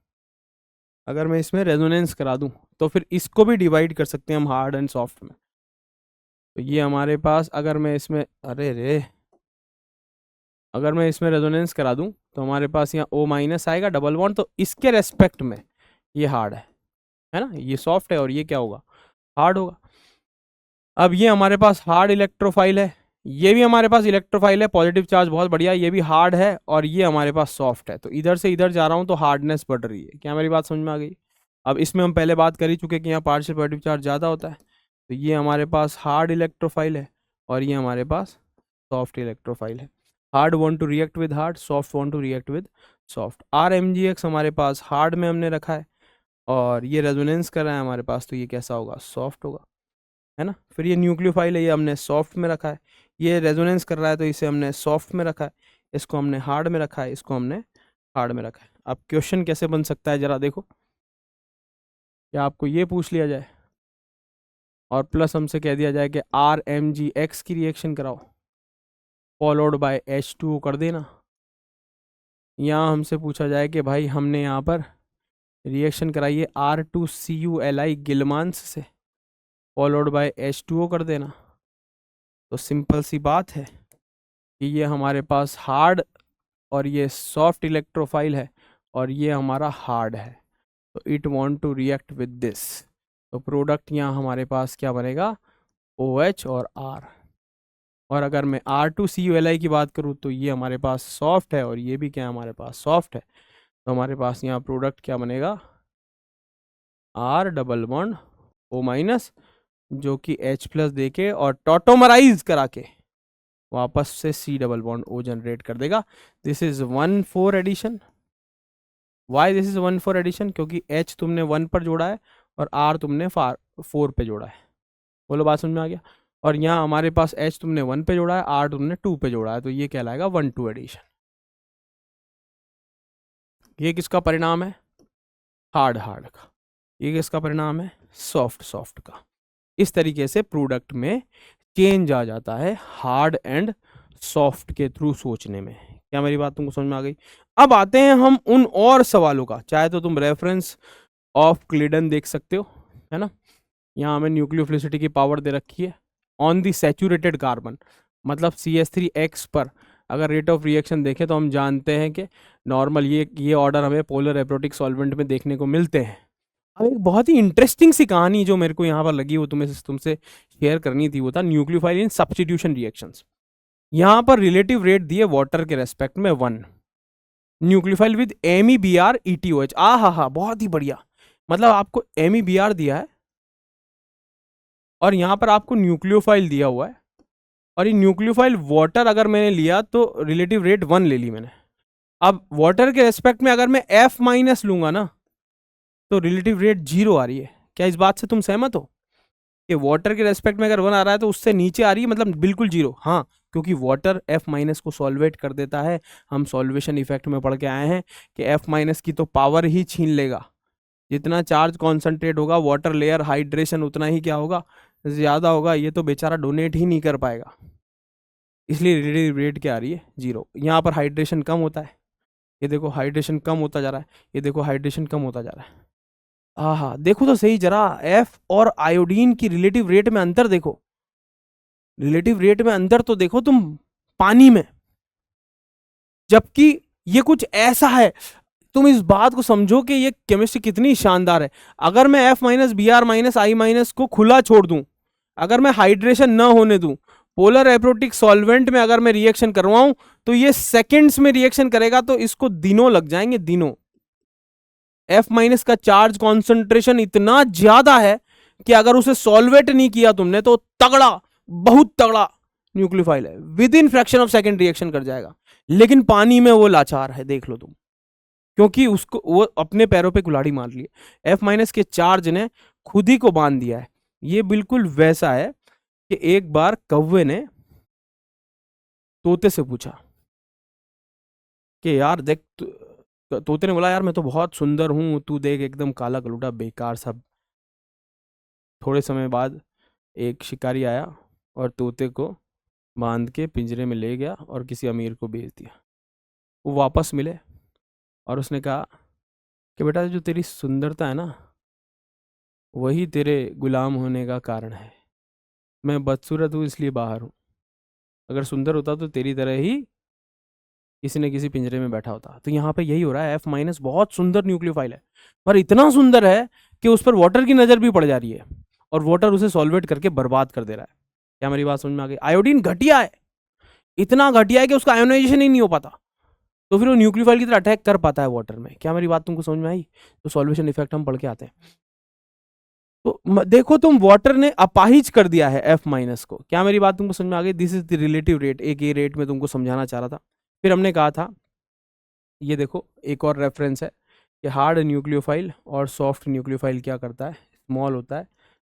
अगर मैं इसमें रेजोनेंस करा दूँ तो फिर इसको भी डिवाइड कर सकते हैं हम हार्ड एंड सॉफ्ट में। तो ये हमारे पास, अगर मैं इसमें, अरे रे, अगर मैं इसमें रेजोनेंस करा दूं तो हमारे पास यहाँ O- आएगा डबल बॉन्ड, तो इसके रेस्पेक्ट में ये हार्ड है ना, ये सॉफ्ट है, और ये क्या होगा, हार्ड होगा। अब ये हमारे पास हार्ड इलेक्ट्रोफाइल है, ये भी हमारे पास इलेक्ट्रोफाइल है, पॉजिटिव चार्ज बहुत बढ़िया, ये भी हार्ड है, और ये हमारे पास सॉफ्ट है। तो इधर से इधर जा रहा हूँ तो हार्डनेस बढ़ रही है। क्या मेरी बात समझ में आ गई। अब इसमें हम पहले बात कर ही चुके कि यहाँ पार्शियल पॉजिटिव चार्ज ज़्यादा होता है, तो ये हमारे पास हार्ड इलेक्ट्रोफाइल है, और ये हमारे पास सॉफ्ट इलेक्ट्रोफाइल है। Hard want to react with hard, soft want to react with soft. RMgx हमारे पास हार्ड में हमने रखा है, और ये रेजोनेंस कर रहा है हमारे पास, तो ये कैसा होगा, सॉफ्ट होगा, है ना। फिर ये न्यूक्लियोफाइल है, ये हमने सॉफ्ट में रखा है, ये रेजोनेंस कर रहा है तो इसे हमने सॉफ्ट में रखा है, इसको हमने हार्ड में रखा है, इसको हमने हार्ड में रखा है। अब क्वेश्चन कैसे बन सकता है जरा देखो, या आपको ये पूछ लिया जाए और प्लस हमसे कह दिया जाए कि RMgx की रिएक्शन कराओ फॉलोड बाय H2O कर देना। यहाँ हमसे पूछा जाए कि भाई हमने यहाँ पर रिएक्शन कराई है R2CuLi गिलमांस से, फॉलोड बाय H2O कर देना। तो सिंपल सी बात है कि ये हमारे पास हार्ड और ये सॉफ्ट इलेक्ट्रोफाइल है, और ये हमारा हार्ड है, तो it want to react with this. तो प्रोडक्ट यहाँ हमारे पास क्या बनेगा, OH और R। और अगर मैं R2CuLi की बात करूँ तो ये हमारे पास सॉफ्ट है, और ये भी क्या हमारे पास सॉफ्ट है, तो हमारे पास यहाँ प्रोडक्ट क्या बनेगा, R डबल बॉन्ड O-, जो कि H+ देके और टॉटोमराइज करा के वापस से C double bond O generate कर देगा। This is 1,4 addition. Why this is 1,4 addition, क्योंकि H तुमने 1 पर जोड़ा है और R तुमने 4 पे जोड़ा है। बोलो बात समझ में आ गया। और यहाँ हमारे पास H तुमने 1 पे जोड़ा है, R तुमने 2 पे जोड़ा है, तो ये कहलाएगा 1,2 एडिशन। ये किसका परिणाम है, हार्ड हार्ड का। ये किसका परिणाम है, सॉफ्ट सॉफ्ट का। इस तरीके से प्रोडक्ट में चेंज आ जाता है हार्ड एंड सॉफ्ट के थ्रू सोचने में। क्या मेरी बात तुमको समझ में आ गई। अब आते हैं हम उन और सवालों का, चाहे तो तुम रेफरेंस ऑफ क्लिडन देख सकते हो, है ना। यहाँ हमें न्यूक्लियोफिलिसिटी की पावर दे रखी है ऑन दी सैचुरेटेड कार्बन, मतलब CH3X पर अगर रेट ऑफ रिएक्शन देखें तो हम जानते हैं कि नॉर्मल ये ऑर्डर हमें पोलर एप्रोटिक सॉल्वेंट में देखने को मिलते हैं। अब एक बहुत ही इंटरेस्टिंग सी कहानी जो मेरे को यहाँ पर लगी वो तुमसे शेयर करनी थी, वो था न्यूक्लियोफाइल इन सब्स्टिट्यूशन रिएक्शंस। यहाँ पर रिलेटिव रेट दिए वाटर के रेस्पेक्ट में 1, न्यूक्लियोफाइल विद MEBr ETOH। हा, बहुत ही बढ़िया। मतलब आपको MEBr दिया है और यहाँ पर आपको न्यूक्लियोफाइल दिया हुआ है, और ये न्यूक्लियोफाइल वाटर अगर मैंने लिया तो रिलेटिव रेट 1 ले ली मैंने। अब वाटर के रेस्पेक्ट में अगर मैं F माइनस लूंगा ना तो रिलेटिव रेट 0 आ रही है। क्या इस बात से तुम सहमत हो कि वाटर के रेस्पेक्ट में अगर 1 आ रहा है तो उससे नीचे आ रही है मतलब बिल्कुल 0? हाँ, क्योंकि वाटर F माइनस को सॉल्वेट कर देता है। हम सॉल्वेशन इफेक्ट में पढ़ के आए हैं कि F माइनस की तो पावर ही छीन लेगा। जितना चार्ज कॉन्सेंट्रेट होगा वाटर लेयर हाइड्रेशन उतना ही क्या होगा, ज़्यादा होगा। ये तो बेचारा डोनेट ही नहीं कर पाएगा, इसलिए रिलेटिव रेट क्या आ रही है 0। यहाँ पर हाइड्रेशन कम होता है, ये देखो हाइड्रेशन कम होता जा रहा है, ये देखो हाइड्रेशन कम होता जा रहा है। हाँ, देखो तो सही जरा, एफ और आयोडीन की रिलेटिव रेट में अंतर देखो, रिलेटिव रेट में अंतर तो देखो तुम पानी में। जबकि ये कुछ ऐसा है, तुम इस बात को समझो कि ये केमिस्ट्री कितनी शानदार है। अगर मैं F minus B R minus I minus को खुला छोड़ दूं, अगर मैं हाइड्रेशन न होने दूं, पोलर एप्रोटिक सॉल्वेंट में अगर मैं रिएक्शन करवाऊं तो ये सेकंड्स में रिएक्शन करेगा, तो इसको दिनों लग जाएंगे, दिनों। एफ माइनस का चार्ज कॉन्सेंट्रेशन इतना ज्यादा है कि अगर उसे सॉल्वेट नहीं किया तुमने तो तगड़ा, बहुत तगड़ा न्यूक्लियोफाइल है, with in fraction of second reaction कर जाएगा। लेकिन पानी में वो लाचार है, देख लो तुम, क्योंकि उसको वो अपने पैरों पे कुल्हाड़ी मार ली है। एफ माइनस के चार्ज ने खुद ही को बांध दिया है। ये बिल्कुल वैसा है कि एक बार कौवे ने तोते से पूछा कि यार देख, तोते ने बोला यार मैं तो बहुत सुंदर हूं, तू देख एकदम काला कलूटा बेकार सब। थोड़े समय बाद एक शिकारी आया और तोते को बांध के पिंजरे में ले गया और किसी अमीर को बेच दिया। वो वापस मिले और उसने कहा कि बेटा जो तेरी सुंदरता है ना, वही तेरे गुलाम होने का कारण है। मैं बदसूरत हूँ इसलिए बाहर हूँ, अगर सुंदर होता तो तेरी तरह ही किसी न किसी पिंजरे में बैठा होता। तो यहाँ पे यही हो रहा है, एफ माइनस बहुत सुंदर न्यूक्लियोफाइल है, पर इतना सुंदर है कि उस पर वाटर की नज़र भी पड़ जा रही है और वाटर उसे सॉल्वेट करके बर्बाद कर दे रहा है। क्या मेरी बात समझ में आ गई? आयोडीन घटिया है, इतना घटिया है कि उसका आयोनाइजेशन ही नहीं हो पाता, तो फिर वो न्यूक्लियोफाइल की तरह अटैक कर पाता है वाटर में। क्या मेरी बात तुमको समझ में आई? तो सॉल्वेशन इफेक्ट हम पढ़ के आते हैं। तो देखो तुम, वाटर ने अपाहिज कर दिया है एफ माइनस को। क्या मेरी बात तुमको समझ में आ गई? This is the relative rate, एक ये रेट में तुमको समझाना चाह रहा था। फिर हमने कहा था, ये देखो एक और रेफरेंस है कि हार्ड न्यूक्लियोफाइल और सॉफ्ट न्यूक्लियोफाइल क्या करता है, स्मॉल होता है,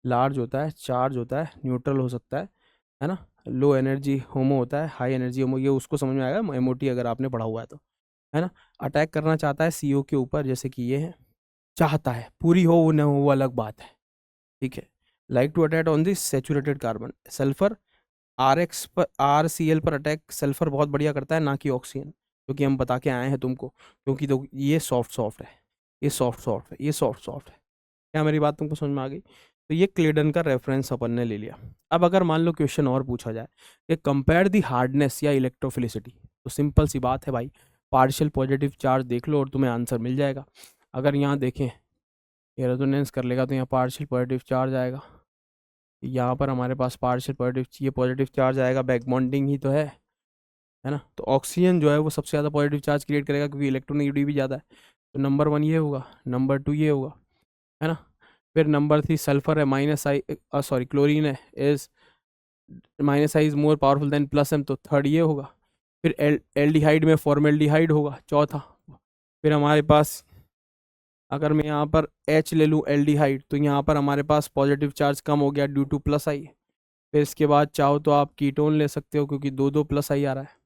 लार्ज होता है, चार्ज होता है, न्यूट्रल हो सकता है ना, लो एनर्जी होमो होता है, हाई एनर्जी होमो, ये उसको समझ में आएगा एमओटी अगर आपने पढ़ा हुआ है तो, है ना। अटैक करना चाहता है सीओ के ऊपर, जैसे कि ये है, चाहता है, पूरी हो वो न हो वो अलग बात है, ठीक है। Like to attack on this saturated carbon, sulphur R X पर, आर सी एल पर अटैक सल्फर बहुत बढ़िया करता है, ना कि ऑक्सीजन, क्योंकि हम बता के आए हैं तुमको, क्योंकि तो ये सॉफ्ट सॉफ्ट है, ये सॉफ्ट सॉफ्ट है, ये सॉफ्ट सॉफ्ट है। क्या मेरी बात तुमको समझ में आ गई? तो ये क्लेडन का रेफरेंस अपन ने ले लिया। अब अगर मान लो क्वेश्चन और पूछा जाए कि कंपेयर दी हार्डनेस या इलेक्ट्रोफिलिसिटी, तो सिंपल सी बात है भाई, पार्शियल पॉजिटिव चार्ज देख लो और तुम्हें आंसर मिल जाएगा। अगर यहाँ देखें, ये रेजोनेंस कर लेगा तो यहाँ पार्शियल पॉजिटिव चार्ज आएगा, यहाँ पर हमारे पास पार्शियल पॉजिटिव, ये पॉजिटिव चार्ज आएगा, बैक बॉन्डिंग ही तो है ना। तो ऑक्सीजन जो है वो सबसे ज़्यादा पॉजिटिव चार्ज क्रिएट करेगा क्योंकि इलेक्ट्रोनेगेटिव भी ज़्यादा है, तो नंबर 1 ये होगा, नंबर 2 ये होगा, है ना। फिर नंबर 3 सल्फर है, माइनस आई, सॉरी क्लोरीन है, is minus I is more powerful than plus M, तो थर्ड ये होगा। फिर एल्डिहाइड में फॉर्मेल्डिहाइड होगा, चौथा। फिर हमारे पास अगर मैं यहाँ पर H ले लूँ एल्डिहाइड, तो यहाँ पर हमारे पास पॉजिटिव चार्ज कम हो गया ड्यू टू प्लस आई। फिर इसके बाद चाहो तो आप कीटोन ले सकते हो क्योंकि दो दो प्लस आई आ रहा है।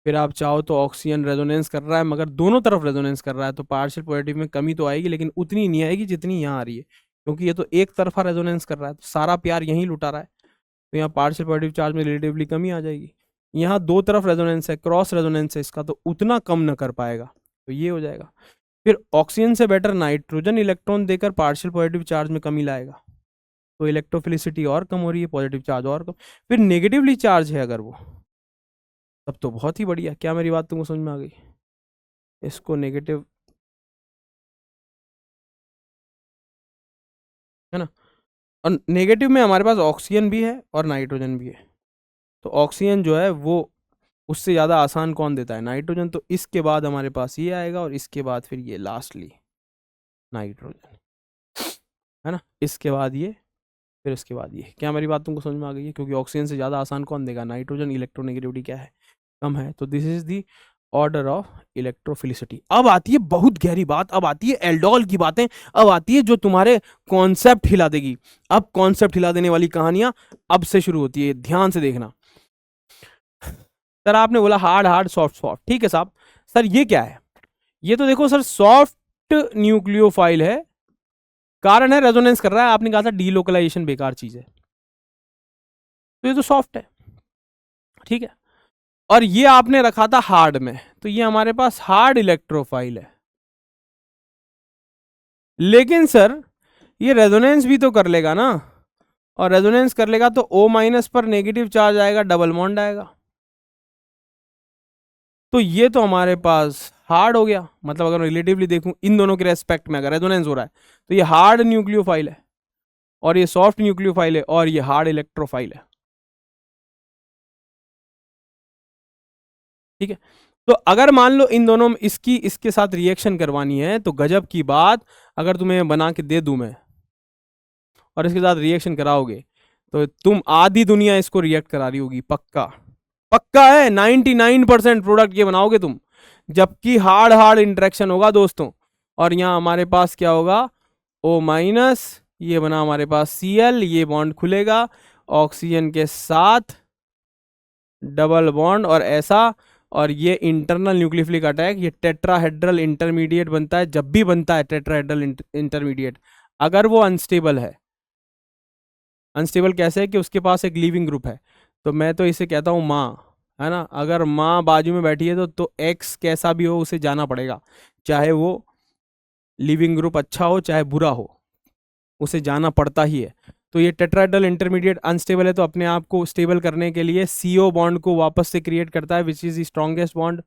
फिर आप चाहो तो ऑक्सीजन रेजोनेंस कर रहा है, मगर दोनों तरफ रेजोनेंस कर रहा है, तो पार्शियल पॉजिटिव में कमी तो आएगी लेकिन उतनी नहीं आएगी जितनी यहाँ आ रही है, क्योंकि ये तो एक तरफा रेजोनेंस कर रहा है, तो सारा प्यार यहीं लुटा रहा है, तो यहाँ पार्शियल पॉजिटिव चार्ज में रिलेटिवली कमी आ जाएगी। यहाँ दो तरफ रेजोनेंस है, क्रॉस रेजोनेंस है इसका, तो उतना कम न कर पाएगा, तो ये हो जाएगा। फिर ऑक्सीजन से बेटर नाइट्रोजन इलेक्ट्रॉन देकर पार्शियल पॉजिटिव चार्ज में कमी लाएगा, तो इलेक्ट्रोफिलिसिटी और कम हो रही है, पॉजिटिव चार्ज और कम। फिर नेगेटिवली चार्ज है अगर वो, तब तो बहुत ही बढ़िया। क्या मेरी बात तुमको समझ में आ गई? इसको नेगेटिव, है ना। और नेगेटिव में हमारे पास ऑक्सीजन भी है और नाइट्रोजन भी है, तो ऑक्सीजन जो है वो उससे ज़्यादा आसान कौन देता है? नाइट्रोजन। तो इसके बाद हमारे पास ये आएगा और इसके बाद फिर ये लास्टली नाइट्रोजन, है ना। इसके बाद ये, फिर इसके बाद ये। क्या मेरी बात तुमको समझ में आ गई है? क्योंकि ऑक्सीजन से ज़्यादा आसान कौन देगा? नाइट्रोजन। इलेक्ट्रोनेगेटिविटी क्या है? कम है। तो this is the order of electrophilicity. अब आती है बहुत गहरी बात, अब आती है एल्डोल की बातें, अब आती है जो तुम्हारे कॉन्सेप्ट हिला देगी। अब कॉन्सेप्ट हिला देने वाली कहानियां अब से शुरू होती है, ध्यान से देखना। सर आपने बोला हार्ड हार्ड सॉफ्ट सॉफ्ट, ठीक है साहब। सर ये क्या है? ये तो देखो सर सॉफ्ट न्यूक्लियोफाइल है, कारण है रेजोनेंस कर रहा है। आपने कहा था डीलोकलाइजेशन बेकार चीज है, तो ये तो सॉफ्ट है, ठीक है। और ये आपने रखा था हार्ड में, तो ये हमारे पास हार्ड इलेक्ट्रोफाइल है। लेकिन सर ये रेजोनेंस भी तो कर लेगा ना, और रेजोनेंस कर लेगा तो O माइनस पर नेगेटिव चार्ज आएगा, डबल बॉन्ड आएगा। तो ये तो हमारे पास हार्ड हो गया। मतलब अगर रिलेटिवली देखूं इन दोनों के रेस्पेक्ट में, अगर रेजोनेंस हो रहा है तो ये हार्ड न्यूक्लियोफाइल है, और ये सॉफ्ट न्यूक्लियोफाइल है, और ये हार्ड इलेक्ट्रोफाइल है, ठीक है। तो अगर मान लो इन दोनों में इसकी इसके साथ रिएक्शन करवानी है, तो गजब की बात, अगर तुम्हें बना के दे दूं मैं और इसके साथ रिएक्शन कराओगे, तो तुम आधी दुनिया इसको रिएक्ट करा रही होगी, पक्का पक्का है। 99% प्रोडक्ट ये बनाओगे तुम, जबकि हार्ड हार्ड इंटरेक्शन होगा दोस्तों। और यहाँ हमारे पास क्या होगा? O माइनस, ये बना हमारे पास Cl, ये बॉन्ड खुलेगा ऑक्सीजन के साथ, डबल बॉन्ड और ऐसा। और ये इंटरनल न्यूक्लियोफिलिक अटैक, ये टेट्राहेड्रल इंटरमीडिएट बनता है। जब भी बनता है टेट्राहेड्रल इंटरमीडिएट, अगर वो अनस्टेबल है, अनस्टेबल कैसे है कि उसके पास एक लीविंग ग्रुप है, तो मैं तो इसे कहता हूँ माँ, है ना। अगर माँ बाजू में बैठी है तो एक्स कैसा भी हो उसे जाना पड़ेगा, चाहे वो लिविंग ग्रुप अच्छा हो चाहे बुरा हो, उसे जाना पड़ता ही है। तो ये टेट्राहेड्रल इंटरमीडिएट अनस्टेबल है, तो अपने आप को स्टेबल करने के लिए CO बॉन्ड को वापस से क्रिएट करता है, which is the strongest bond.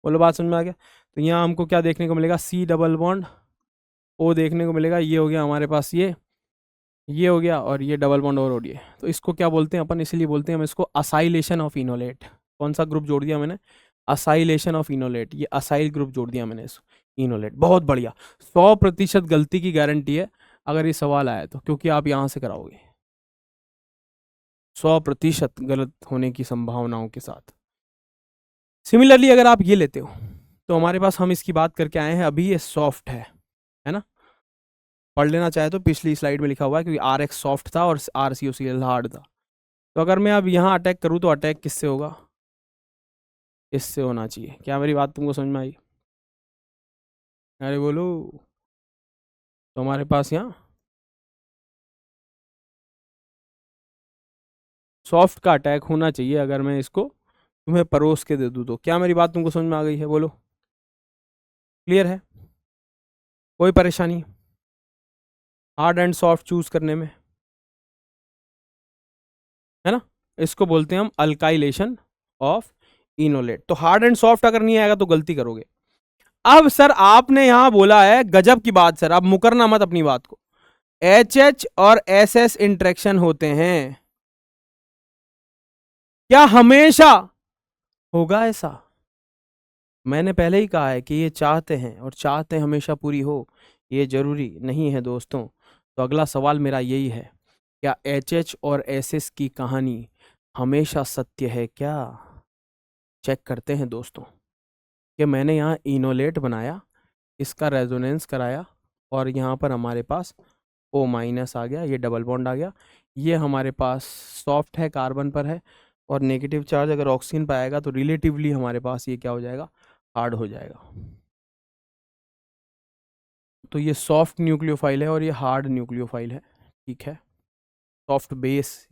बोलो बात समझ में आ गया? तो यहाँ हमको क्या देखने को मिलेगा? C डबल बॉन्ड O देखने को मिलेगा। ये हो गया हमारे पास, ये हो गया, और ये डबल बॉन्ड और हो रही है। तो इसको क्या बोलते हैं अपन? इसलिए बोलते हैं हम इसको असाइलेशन ऑफ इनोलेट। कौन सा ग्रुप जोड़ दिया मैंने? Acylation of enolate. ये असाइल ग्रुप जोड़ दिया मैंने इसको, इनोलेट। बहुत बढ़िया, 100% गलती की गारंटी है अगर ये सवाल आया तो, क्योंकि आप यहां से कराओगे 100% गलत होने की संभावनाओं के साथ। सिमिलरली अगर आप ये लेते हो, तो हमारे पास, हम इसकी बात करके आए हैं अभी, ये सॉफ्ट है ना। पढ़ लेना चाहे तो पिछली स्लाइड में लिखा हुआ है, क्योंकि RX सॉफ्ट था और RCOCl हार्ड था। तो अगर मैं अब यहाँ अटैक करूँ तो अटैक किससे होगा? इससे होना चाहिए। क्या मेरी बात तुमको समझ में आई? अरे बोलो। तो हमारे पास यहाँ सॉफ्ट का अटैक होना चाहिए, अगर मैं इसको तुम्हें परोस के दे दूँ तो। क्या मेरी बात तुमको समझ में आ गई है? बोलो, क्लियर है? कोई परेशानी हार्ड एंड सॉफ्ट चूज करने में, है ना? इसको बोलते हैं हम अल्काइलेशन ऑफ इनोलेट। तो हार्ड एंड सॉफ्ट अगर नहीं आएगा तो गलती करोगे। अब सर आपने यहां बोला है, गजब की बात सर, आप मुकरना मत अपनी बात को, HH और SS इंटरेक्शन होते हैं, क्या हमेशा होगा ऐसा? मैंने पहले ही कहा है कि ये चाहते हैं, और चाहते हमेशा पूरी हो, ये जरूरी नहीं है दोस्तों। तो अगला सवाल मेरा यही है, क्या HH और SS की कहानी हमेशा सत्य है क्या? चेक करते हैं दोस्तों, कि मैंने यहाँ इनोलेट बनाया, इसका रेजोनेंस कराया, और यहाँ पर हमारे पास O माइनस आ गया, ये डबल बॉन्ड आ गया, ये हमारे पास सॉफ्ट है, कार्बन पर है, और नेगेटिव चार्ज अगर ऑक्सीजन पर आएगा तो रिलेटिवली हमारे पास ये क्या हो जाएगा? हार्ड हो जाएगा। तो ये सॉफ्ट न्यूक्लियोफाइल है और ये हार्ड न्यूक्लियोफाइल है, ठीक है। सॉफ्ट बेस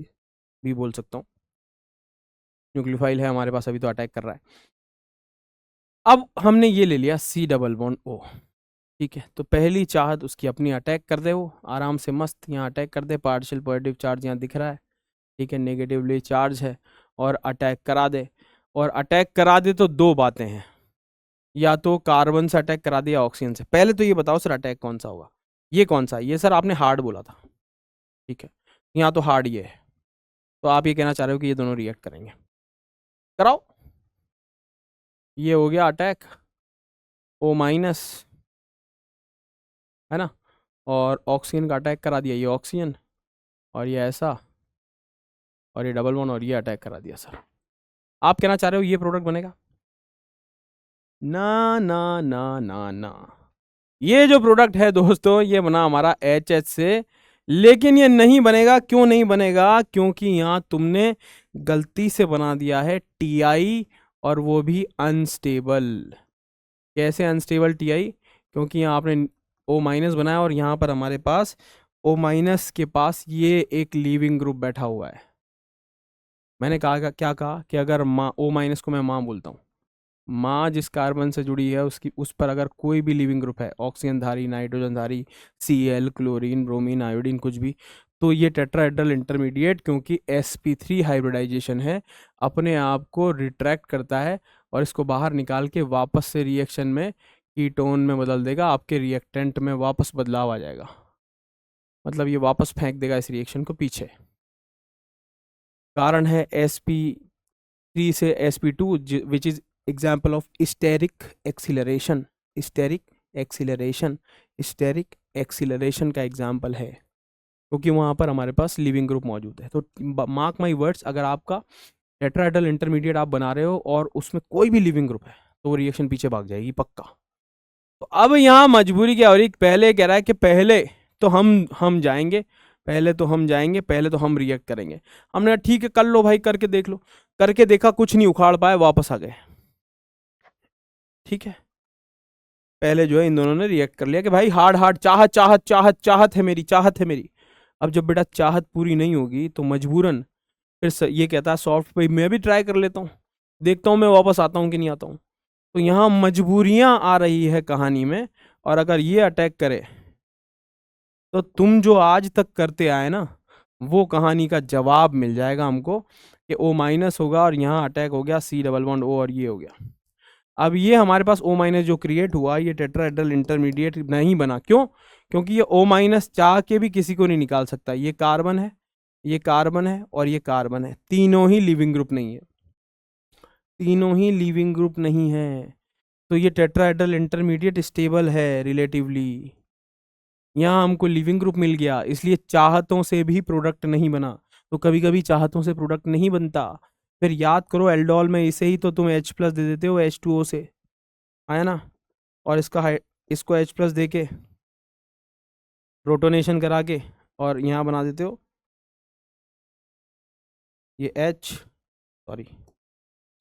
भी बोल सकता हूँ। न्यूक्लियोफाइल है हमारे पास, अभी तो अटैक कर रहा है। अब हमने ये ले लिया C डबल बॉन्ड O, ठीक है। तो पहली चाहत उसकी अपनी, अटैक कर दे वो आराम से, मस्त यहाँ अटैक कर दे। पार्शियल पॉजिटिव चार्ज यहाँ दिख रहा है, ठीक है, नेगेटिवली चार्ज है, और अटैक करा दे। और अटैक करा दे तो दो बातें हैं, या तो कार्बन से अटैक करा दिया ऑक्सीजन से। पहले तो ये बताओ सर अटैक कौन सा होगा? ये कौन सा? ये सर आपने हार्ड बोला था, ठीक है, यहाँ तो हार्ड ये है, तो आप ये कहना चाह रहे हो कि ये दोनों रिएक्ट करेंगे। कराओ, ये हो गया अटैक O माइनस, है ना, और ऑक्सीजन का अटैक करा दिया, ये ऑक्सीजन, और ये ऐसा, और ये डबल बॉन्ड, और ये अटैक करा दिया सर। आप कहना चाह रहे हो ये प्रोडक्ट बनेगा? ना ना ना ना ना, ये जो प्रोडक्ट है दोस्तों ये बना हमारा HH से, लेकिन ये नहीं बनेगा। क्यों नहीं बनेगा? क्योंकि यहाँ तुमने गलती से बना दिया है TI, और वो भी अनस्टेबल। कैसे अनस्टेबल TI? क्योंकि यहाँ आपने O माइनस बनाया, और यहाँ पर हमारे पास O माइनस के पास ये एक लीविंग ग्रुप बैठा हुआ है। मैंने कहा क्या कहा कि अगर माँ O माइनस को मैं माँ बोलता हूँ, माँ जिस कार्बन से जुड़ी है उसकी, उस पर अगर कोई भी लिविंग ग्रुप है, ऑक्सीजन धारी, नाइट्रोजन धारी, Cl, क्लोरीन, ब्रोमीन, आयोडीन, कुछ भी, तो ये टेट्राहेड्रल इंटरमीडिएट, क्योंकि sp3 हाइब्रिडाइजेशन है, अपने आप को रिट्रैक्ट करता है और इसको बाहर निकाल के वापस से रिएक्शन में कीटोन में बदल देगा। आपके रिएक्टेंट में वापस बदलाव आ जाएगा, मतलब ये वापस फेंक देगा इस रिएक्शन को पीछे। कारण है sp3 से sp2, which is example of steric acceleration. Steric acceleration, steric acceleration का एग्जाम्पल है, क्योंकि वहाँ पर हमारे पास लिविंग ग्रुप मौजूद है। तो मार्क माई वर्ड्स, अगर आपका टेट्राहेड्रल इंटरमीडिएट आप बना रहे हो और उसमें कोई भी लिविंग ग्रुप है, तो वो रिएक्शन पीछे भाग जाएगी पक्का। तो अब यहाँ मजबूरी क्या हो रही? पहले कह रहा है कि पहले तो हम जाएंगे, पहले तो हम जाएंगे, पहले तो हम रिएक्ट करेंगे। हमने कहा ठीक है कर लो भाई, करके देख लो। करके देखा, कुछ नहीं उखाड़ पाए, वापस आ गए। ठीक है, पहले जो है इन दोनों ने रिएक्ट कर लिया कि भाई हार्ड हार्ड, चाहत चाहत चाहत चाहत है मेरी, चाहत है मेरी। अब जब बेटा चाहत पूरी नहीं होगी तो मजबूरन फिर ये कहता है सॉफ्ट पे मैं भी ट्राई कर लेता हूँ, देखता हूँ मैं वापस आता हूँ कि नहीं आता हूँ। तो यहाँ मजबूरियां आ रही है कहानी में, और अगर ये अटैक करे तो तुम जो आज तक करते आए ना, वो कहानी का जवाब मिल जाएगा हमको कि O माइनस होगा और यहाँ अटैक हो गया C डबल बॉन्ड O, और ये हो गया। अब ये हमारे पास O माइनस जो क्रिएट हुआ, ये टेट्राहेड्रल इंटरमीडिएट नहीं बना। क्यों? क्योंकि ये O माइनस चाह के भी किसी को नहीं निकाल सकता। ये कार्बन है, ये कार्बन है, और ये कार्बन है, तीनों ही लिविंग ग्रुप नहीं है, तीनों ही लिविंग ग्रुप नहीं है। तो ये टेट्राहेड्रल इंटरमीडिएट स्टेबल है रिलेटिवली। यहाँ हमको लिविंग ग्रुप मिल गया, इसलिए चाहतों से भी प्रोडक्ट नहीं बना। तो कभी कभी चाहतों से प्रोडक्ट नहीं बनता। फिर याद करो एल्डोल में इसे ही तो तुम H प्लस दे देते हो H2O से, आया ना, और इसको H प्लस दे के प्रोटोनेशन करा के और यहाँ बना देते हो ये H, सॉरी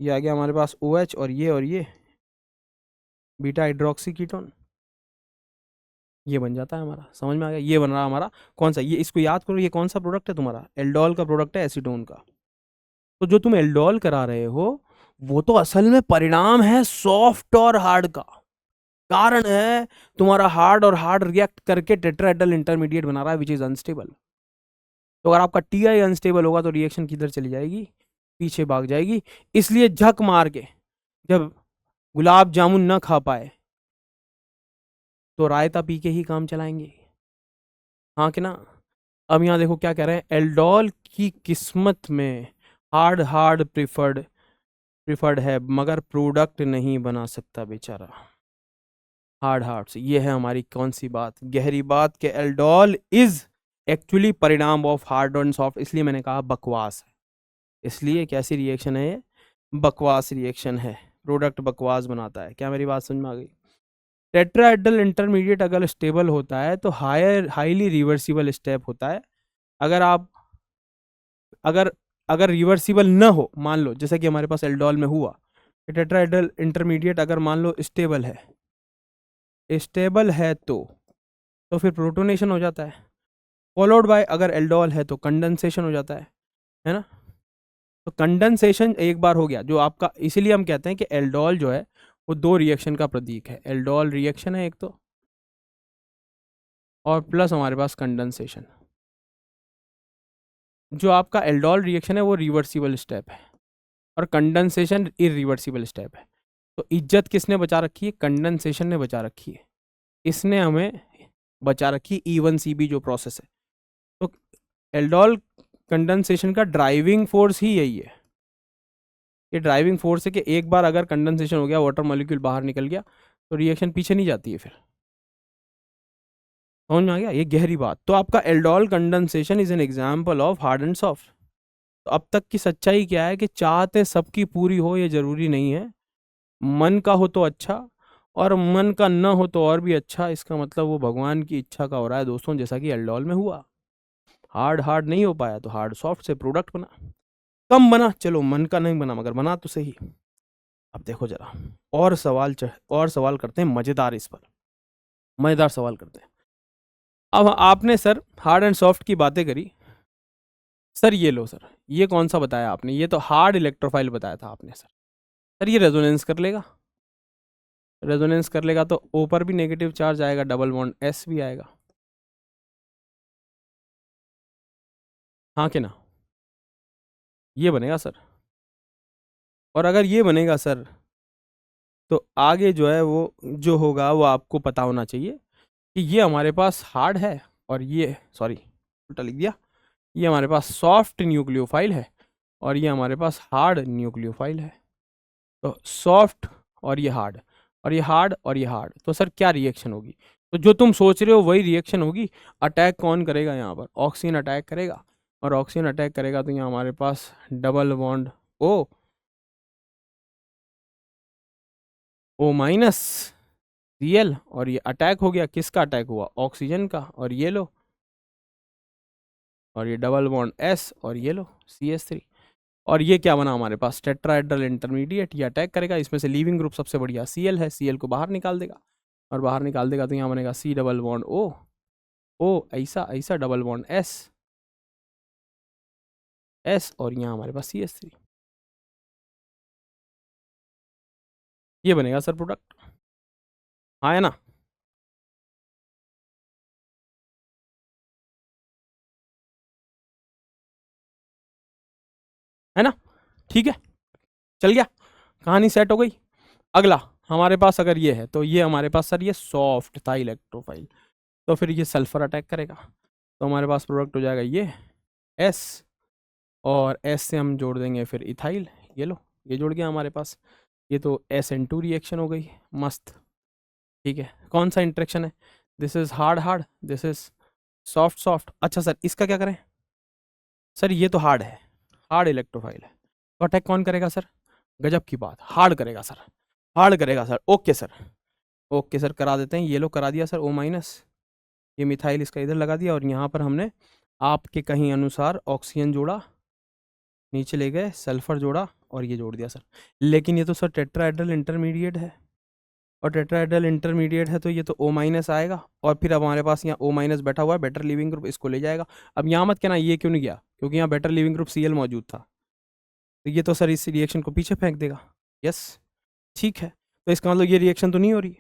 ये आ गया हमारे पास OH, और ये बीटा हाइड्रोक्सी कीटोन, ये बन जाता है हमारा। समझ में आ गया? ये बन रहा है हमारा कौन सा, ये इसको याद करो, ये कौन सा प्रोडक्ट है तुम्हारा? एल्डोल का प्रोडक्ट है, एसीटोन का। तो जो तुम एल्डोल करा रहे हो वो तो असल में परिणाम है सॉफ्ट और हार्ड का। कारण है तुम्हारा हार्ड, और हार्ड रिएक्ट करके टेट्राहेड्रल इंटरमीडिएट बना रहा है विच इज अनस्टेबल। तो अगर आपका TI अनस्टेबल होगा तो रिएक्शन किधर चली जाएगी? पीछे भाग जाएगी। इसलिए झक मार के जब गुलाब जामुन न खा पाए तो रायता पी के ही काम चलाएंगे, हाँ कि ना? अब यहाँ देखो क्या कह रहे हैं, एल्डोल की किस्मत में हार्ड हार्ड प्रिफर्ड है, मगर प्रोडक्ट नहीं बना सकता बेचारा हार्ड हार्ड से। ये है हमारी कौन सी बात, गहरी बात, कि एल्डोल इज एक्चुअली परिणाम ऑफ हार्ड एंड सॉफ्ट। इसलिए मैंने कहा बकवास है। इसलिए कैसी रिएक्शन है ये? बकवास रिएक्शन है, प्रोडक्ट बकवास बनाता है। क्या मेरी बात समझ में आ गई? टेट्राहेड्रल इंटरमीडिएट अगर स्टेबल होता है तो हाईली रिवर्सिबल स्टेप होता है। अगर आप अगर अगर रिवर्सिबल न हो, मान लो जैसे कि हमारे पास एल्डोल में हुआ, टेट्राहेड्रल इंटरमीडिएट अगर मान लो स्टेबल है तो फिर प्रोटोनेशन हो जाता है, फॉलोड बाय, अगर एल्डोल है तो कंडेंसेशन हो जाता है ना? तो कंडेंसेशन एक बार हो गया जो आपका, इसीलिए हम कहते हैं कि एल्डोल जो है वो दो रिएक्शन का प्रतीक है। एल्डोल रिएक्शन है एक तो, और प्लस हमारे पास कंडेंसेशन। जो आपका एल्डोल रिएक्शन है वो रिवर्सिबल स्टेप है, और कंडेंसेशन इरिवर्सिबल स्टेप है। तो इज्जत किसने बचा रखी है? कंडेंसेशन ने बचा रखी है। इसने हमें बचा रखी E1CB जो प्रोसेस है। तो एल्डोल कंडेंसेशन का ड्राइविंग फोर्स ही यही है। ये ड्राइविंग फोर्स है कि एक बार अगर कंडेंसेशन हो गया, वाटर मॉलिक्यूल बाहर निकल गया, तो रिएक्शन पीछे नहीं जाती है फिर। समझ में आ गया, ये गहरी बात। तो आपका aldol condensation is an example of hard and soft. तो अब तक की सच्चाई क्या है कि चाहते सबकी पूरी हो ये जरूरी नहीं है। मन का हो तो अच्छा, और मन का न हो तो और भी अच्छा। इसका मतलब वो भगवान की इच्छा का हो रहा है दोस्तों, जैसा कि एल्डोल में हुआ। हार्ड हार्ड नहीं हो पाया तो हार्ड सॉफ्ट से प्रोडक्ट बना। कम बना, चलो मन का नहीं बना मगर बना तो सही। अब देखो जरा, और सवाल करते हैं मजेदार, इस पर मजेदार सवाल करते हैं। अब आपने सर हार्ड एंड सॉफ्ट की बातें करी, सर ये लो सर, ये कौन सा बताया आपने, ये तो हार्ड इलेक्ट्रोफाइल बताया था आपने सर। सर ये रेजोनेंस कर लेगा, रेजोनेंस कर लेगा तो ओ पर भी नेगेटिव चार्ज आएगा, डबल बॉन्ड एस भी आएगा। हाँ कि ना, ये बनेगा सर। और अगर ये बनेगा सर, तो आगे जो है वो जो होगा वो आपको पता होना चाहिए कि ये हमारे पास हार्ड है, और ये सॉरी उल्टा लिख दिया, ये हमारे पास सॉफ्ट न्यूक्लियोफाइल है, और ये हमारे पास हार्ड न्यूक्लियोफाइल है। तो सॉफ्ट और ये हार्ड, और ये हार्ड और ये हार्ड, तो सर क्या रिएक्शन होगी? तो जो तुम सोच रहे हो वही रिएक्शन होगी। अटैक कौन करेगा यहाँ पर? ऑक्सीजन अटैक करेगा, और ऑक्सीजन अटैक करेगा तो यहाँ हमारे पास double bond O minus Cl, और ये अटैक हो गया, किसका अटैक हुआ? ऑक्सीजन का। और ये लो, और ये डबल बॉन्ड S, और ये लो CH3। और ये क्या बना हमारे पास? Tetrahedral intermediate. ये अटैक करेगा, इसमें से लीविंग ग्रुप सबसे बढ़िया Cl है, Cl को बाहर निकाल देगा, और बाहर निकाल देगा तो यहाँ बनेगा C डबल बॉन्ड O ऐसा ऐसा, डबल बॉन्ड S, और यहाँ हमारे पास CH3। ये बनेगा सर प्रोडक्ट। हाँ है ना? है ना? ठीक है, चल गया, कहानी सेट हो गई। अगला हमारे पास अगर ये है, तो ये हमारे पास सर ये सॉफ्ट था इलेक्ट्रोफाइल, तो फिर ये सल्फर अटैक करेगा, तो हमारे पास प्रोडक्ट हो जाएगा ये S, और S से हम जोड़ देंगे फिर इथाइल। ये लो, ये जुड़ गया हमारे पास। ये तो SN2 रिएक्शन हो गई, मस्त। ठीक है, कौन सा इंट्रेक्शन है? This is hard hard, this is soft soft. अच्छा सर इसका क्या करें? सर ये तो हार्ड है, हार्ड इलेक्ट्रोफाइल है, तो अटैक कौन करेगा सर? गजब की बात, हार्ड करेगा सर, हार्ड करेगा sir. Okay sir, okay sir करा देते हैं। ये लो करा दिया सर, O माइनस, ये मिथाइल इसका इधर लगा दिया, और यहाँ पर हमने आपके कहीं अनुसार ऑक्सीजन जोड़ा, नीचे ले गए सल्फर जोड़ा, और ये जोड़ दिया सर। लेकिन ये तो सर टेट्राहेड्रल इंटरमीडिएट है, और टेट्राहेड्रल इंटरमीडिएट है तो ये तो O माइनस आएगा, और फिर अब हमारे पास यहाँ O माइनस बैठा हुआ है, बेटर लिविंग ग्रुप, इसको ले जाएगा। अब यहाँ मत कहना ये क्यों नहीं गया, क्योंकि यहाँ बेटर लिविंग ग्रुप Cl मौजूद था, तो ये तो सर इस रिएक्शन को पीछे फेंक देगा। यस, ठीक है, तो इसका मतलब ये रिएक्शन तो नहीं हो रही।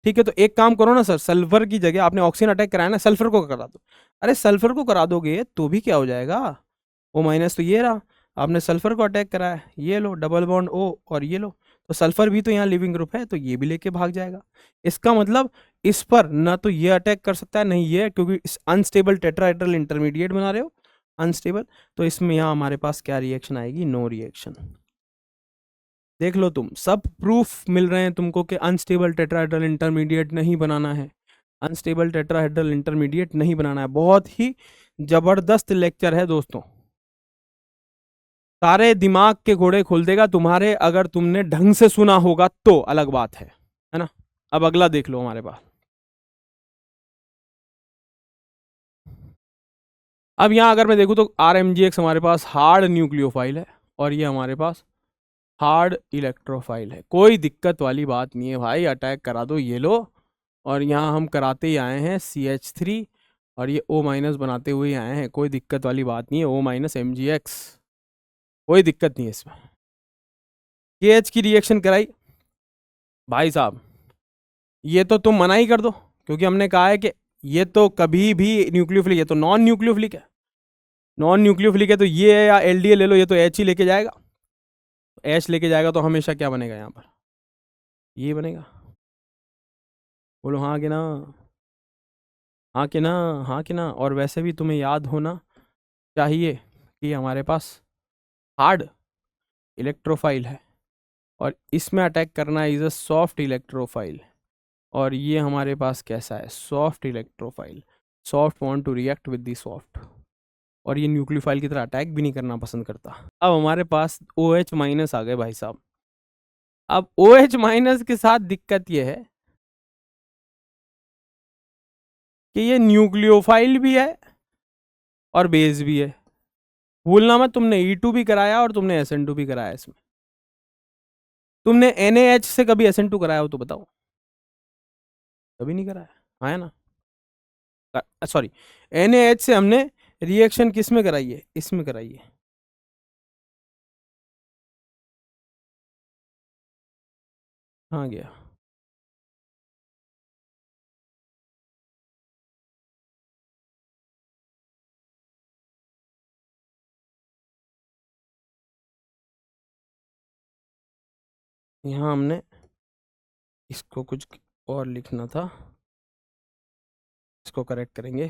ठीक है, तो एक काम करो ना सर, सल्फर की जगह आपने ऑक्सीजन अटैक कराया ना, सल्फर को करा दो। अरे सल्फर को करा दोगे तो भी क्या हो जाएगा? O माइनस तो ये रहा, आपने सल्फर को अटैक कराया, ये लो डबल बॉन्ड O, और ये लो, तो सल्फर भी तो यहाँ लिविंग ग्रुप है, तो ये भी लेके भाग जाएगा। इसका मतलब इस पर ना तो ये अटैक कर सकता है नहीं ये, क्योंकि इस अनस्टेबल टेट्राहेड्रल इंटरमीडिएट बना रहे हो, अनस्टेबल। तो इसमें यहाँ हमारे पास क्या रिएक्शन आएगी? No reaction. देख लो तुम, सब प्रूफ मिल रहे हैं तुमको कि अनस्टेबल टेट्राहेड्रल इंटरमीडिएट नहीं बनाना है, अनस्टेबल टेट्राहेड्रल इंटरमीडिएट नहीं बनाना है। बहुत ही जबरदस्त लेक्चर है दोस्तों, सारे दिमाग के घोड़े खोल देगा तुम्हारे, अगर तुमने ढंग से सुना होगा तो अलग बात है ना? अब अगला देख लो हमारे पास। अब यहां अगर मैं देखूं तो RMGX हमारे पास हार्ड न्यूक्लियोफाइल है, और ये हमारे पास हार्ड इलेक्ट्रोफाइल है। कोई दिक्कत वाली बात नहीं है भाई, अटैक करा दो, ये लो। और यहाँ हम कराते ही आए हैं CH3, और ये O माइनस बनाते हुए आए हैं, कोई दिक्कत वाली बात नहीं है। O माइनस MgX, कोई दिक्कत नहीं है इसमें। KH की रिएक्शन कराई भाई साहब, ये तो तुम मना ही कर दो, क्योंकि हमने कहा है कि ये तो कभी भी न्यूक्लियोफिलिक, ये तो नॉन न्यूक्लियोफिलिक है, नॉन न्यूक्लियोफिलिक है, तो ये या LDA ले लो, ये तो H ही लेके जाएगा। H लेके जाएगा तो हमेशा क्या बनेगा यहाँ पर? ये बनेगा। बोलो हाँ कि ना, हाँ कि ना, हाँ कि ना। और वैसे भी तुम्हें याद होना चाहिए कि हमारे पास हार्ड इलेक्ट्रोफाइल है, और इसमें अटैक करना इज अ सॉफ्ट इलेक्ट्रोफाइल, और ये हमारे पास कैसा है? Soft electrophile. Soft want to react with the soft, और ये न्यूक्लियोफाइल की तरह अटैक भी नहीं करना पसंद करता। अब हमारे पास OH माइनस आ गए भाई साहब। अब OH माइनस के साथ दिक्कत ये है कि ये न्यूक्लियोफाइल भी है और बेस भी है। भूलना मत, तुमने E2 भी कराया और तुमने SN2 भी कराया। इसमें तुमने NaH से कभी SN2 कराया हो तो बताओ? कभी नहीं कराया है ना? सॉरी, NaH से हमने रिएक्शन किस में कराई है? इसमें कराई है। हाँ गया। यहाँ हमने इसको कुछ और लिखना था, इसको करेक्ट करेंगे।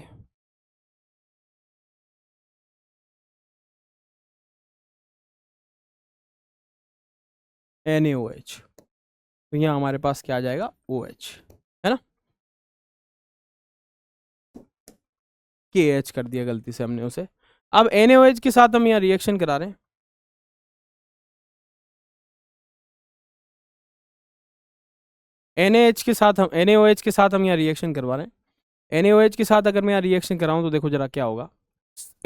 NaOH, तो यहाँ हमारे पास क्या आ जाएगा? OH, है ना? KH कर दिया गलती से हमने उसे। अब NaOH के साथ हम यहाँ रिएक्शन करा रहे हैं। NaOH के साथ हम यहाँ रिएक्शन करवा रहे हैं। NaOH के साथ अगर मैं यहाँ रिएक्शन कराऊँ तो देखो जरा क्या होगा।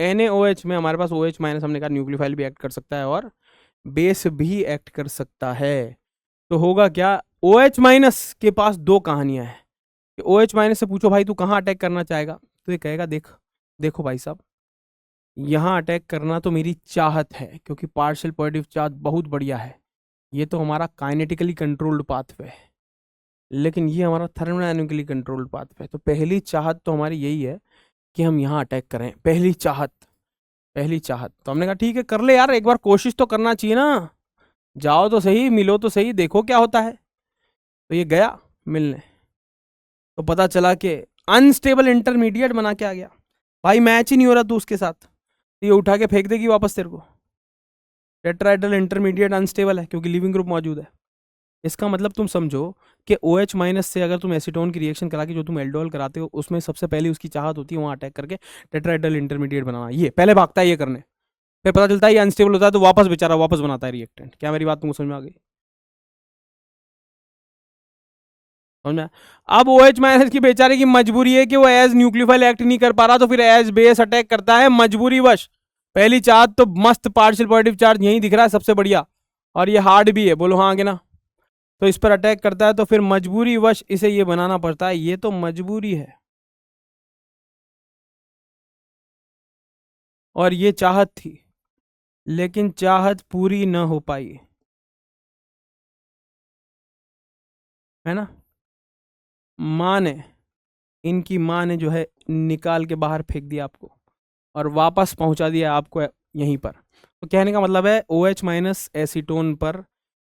NaOH में हमारे पास OH माइनस, हमने कहा न्यूक्लियोफाइल भी एक्ट कर सकता है और बेस भी एक्ट कर सकता है। तो होगा क्या? OH माइनस के पास दो कहानियां हैं। OH माइनस से पूछो भाई तू कहाँ अटैक करना चाहेगा, तो ये कहेगा देखो भाई साहब, यहाँ अटैक करना तो मेरी चाहत है, क्योंकि पार्शियल पॉजिटिव चार्ज बहुत बढ़िया है, ये तो हमारा काइनेटिकली कंट्रोल्ड पाथवे है, लेकिन ये हमारा थर्मोडायनेमिकली कंट्रोल्ड पाथवे है। तो पहली चाहत तो हमारी यही है कि हम यहाँ अटैक करें। पहली चाहत तो हमने कहा ठीक है कर ले यार, एक बार कोशिश तो करना चाहिए ना, जाओ तो सही, मिलो तो सही, देखो क्या होता है। तो ये गया मिलने, तो पता चला कि अनस्टेबल इंटरमीडिएट बना के आ गया। भाई मैच ही नहीं हो रहा तू उसके साथ, ये उठा के फेंक देगी वापस तेरे को। टेट्राहेड्रल इंटरमीडिएट अनस्टेबल है क्योंकि लिविंग ग्रुप मौजूद है। इसका मतलब तुम समझो कि OH माइनस से अगर तुम एसीटोन की रिएक्शन करा के जो तुम एल्डोल कराते हो, उसमें सबसे पहले उसकी चाहत होती है वहाँ अटैक करके टेट्राहेड्रल इंटरमीडिएट बनाना। ये पहले भागता है ये करने, फिर पता चलता है ये अनस्टेबल होता है तो वापस बेचारा वापस बनाता है रिएक्टेंट। क्या मेरी बात तुमको समझ में आ गई? समझ में? अब OH माइनस की बेचारे की मजबूरी है कि वो एज न्यूक्लियोफाइल एक्ट नहीं कर पा रहा, तो फिर एज बेस अटैक करता है मजबूरी वश। पहली चार्ज तो मस्त पार्शियल पॉजिटिव चार्ज यही दिख रहा है सबसे बढ़िया, और ये हार्ड भी है, बोलो हाँ आगे ना। तो इस पर अटैक करता है, तो फिर मजबूरी वश इसे ये बनाना पड़ता है। ये तो मजबूरी है और ये चाहत थी, लेकिन चाहत पूरी न हो पाई, है ना? माँ ने, इनकी माँ ने जो है निकाल के बाहर फेंक दिया आपको और वापस पहुंचा दिया आपको यहीं पर। तो कहने का मतलब है OH माइनस एसीटोन पर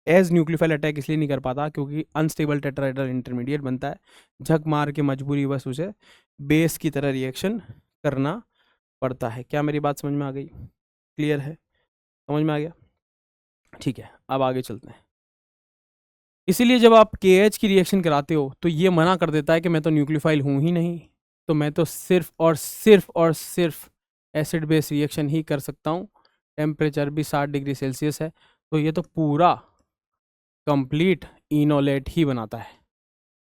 एज न्यूक्लियोफाइल अटैक इसलिए नहीं कर पाता क्योंकि अनस्टेबल टेट्राहेड्रल इंटरमीडिएट बनता है, झक मार के मजबूरी बस उसे बेस की तरह रिएक्शन करना पड़ता है। क्या मेरी बात समझ में आ गई? क्लियर है? समझ में आ गया? ठीक है, अब आगे चलते हैं। इसीलिए जब आप KH की रिएक्शन कराते हो तो ये मना कर देता है कि मैं तो न्यूक्लियोफाइल हूँ ही नहीं, तो मैं तो सिर्फ एसिड बेस रिएक्शन ही कर सकता हूँ। टेम्परेचर भी 60 डिग्री सेल्सियस है, तो ये तो पूरा कंप्लीट इनोलेट ही बनाता है।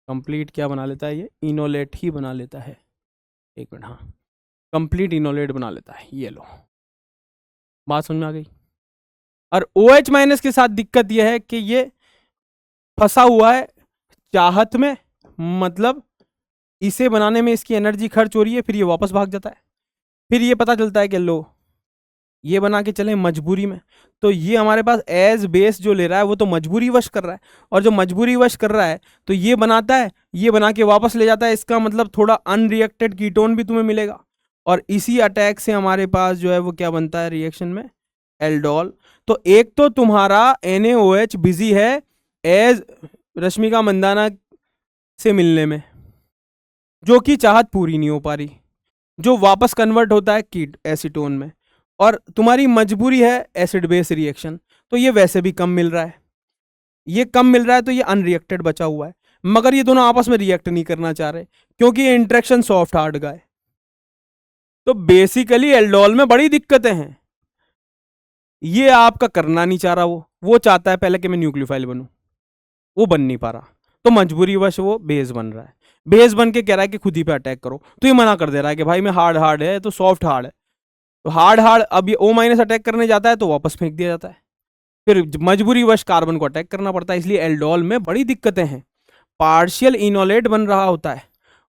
कंप्लीट क्या बना लेता है? ये इनोलेट ही बना लेता है। एक मिनट, हाँ, कंप्लीट इनोलेट बना लेता है। ये लो, बात समझ में आ गई? और OH माइनस के साथ दिक्कत यह है कि ये फंसा हुआ है चाहत में, मतलब इसे बनाने में इसकी एनर्जी खर्च हो रही है, फिर ये वापस भाग जाता है। फिर ये पता चलता है कि लो ये बना के चले मजबूरी में, तो ये हमारे पास एज बेस जो ले रहा है वो तो मजबूरी वश कर रहा है, और जो मजबूरी वश कर रहा है तो ये बनाता है, ये बना के वापस ले जाता है। इसका मतलब थोड़ा अनरिएक्टेड कीटोन भी तुम्हें मिलेगा, और इसी अटैक से हमारे पास जो है वो क्या बनता है रिएक्शन में? एल्डोल। तो एक तो तुम्हारा NaOH बिजी है एज रश्मिका मंदाना से मिलने में, जो कि चाहत पूरी नहीं हो पा रही, जो वापस कन्वर्ट होता है कीट एसीटोन में, और तुम्हारी मजबूरी है एसिड बेस रिएक्शन, तो ये वैसे भी कम मिल रहा है। ये कम मिल रहा है तो ये अनरिएक्टेड बचा हुआ है, मगर ये दोनों आपस में रिएक्ट नहीं करना चाह रहे क्योंकि ये इंटरेक्शन सॉफ्ट हार्ड का है। तो बेसिकली एल्डोल में बड़ी दिक्कतें हैं। ये आपका करना नहीं चाह रहा, वो चाहता है पहले कि मैं न्यूक्लियोफाइल बनूं, वो बन नहीं पा रहा, तो मजबूरी वश वो बेस बन रहा है। बेस बन के कह रहा है कि खुद ही पे अटैक करो, तो ये मना कर दे रहा है कि भाई मैं हार्ड हार्ड है तो सॉफ्ट हार्ड है। तो हार्ड हार्ड अब ये O- अटैक करने जाता है तो वापस फेंक दिया जाता है, फिर मजबूरी वश कार्बन को अटैक करना पड़ता है। इसलिए एल्डोल में बड़ी दिक्कतें हैं। पार्शियल इनोलेट बन रहा होता है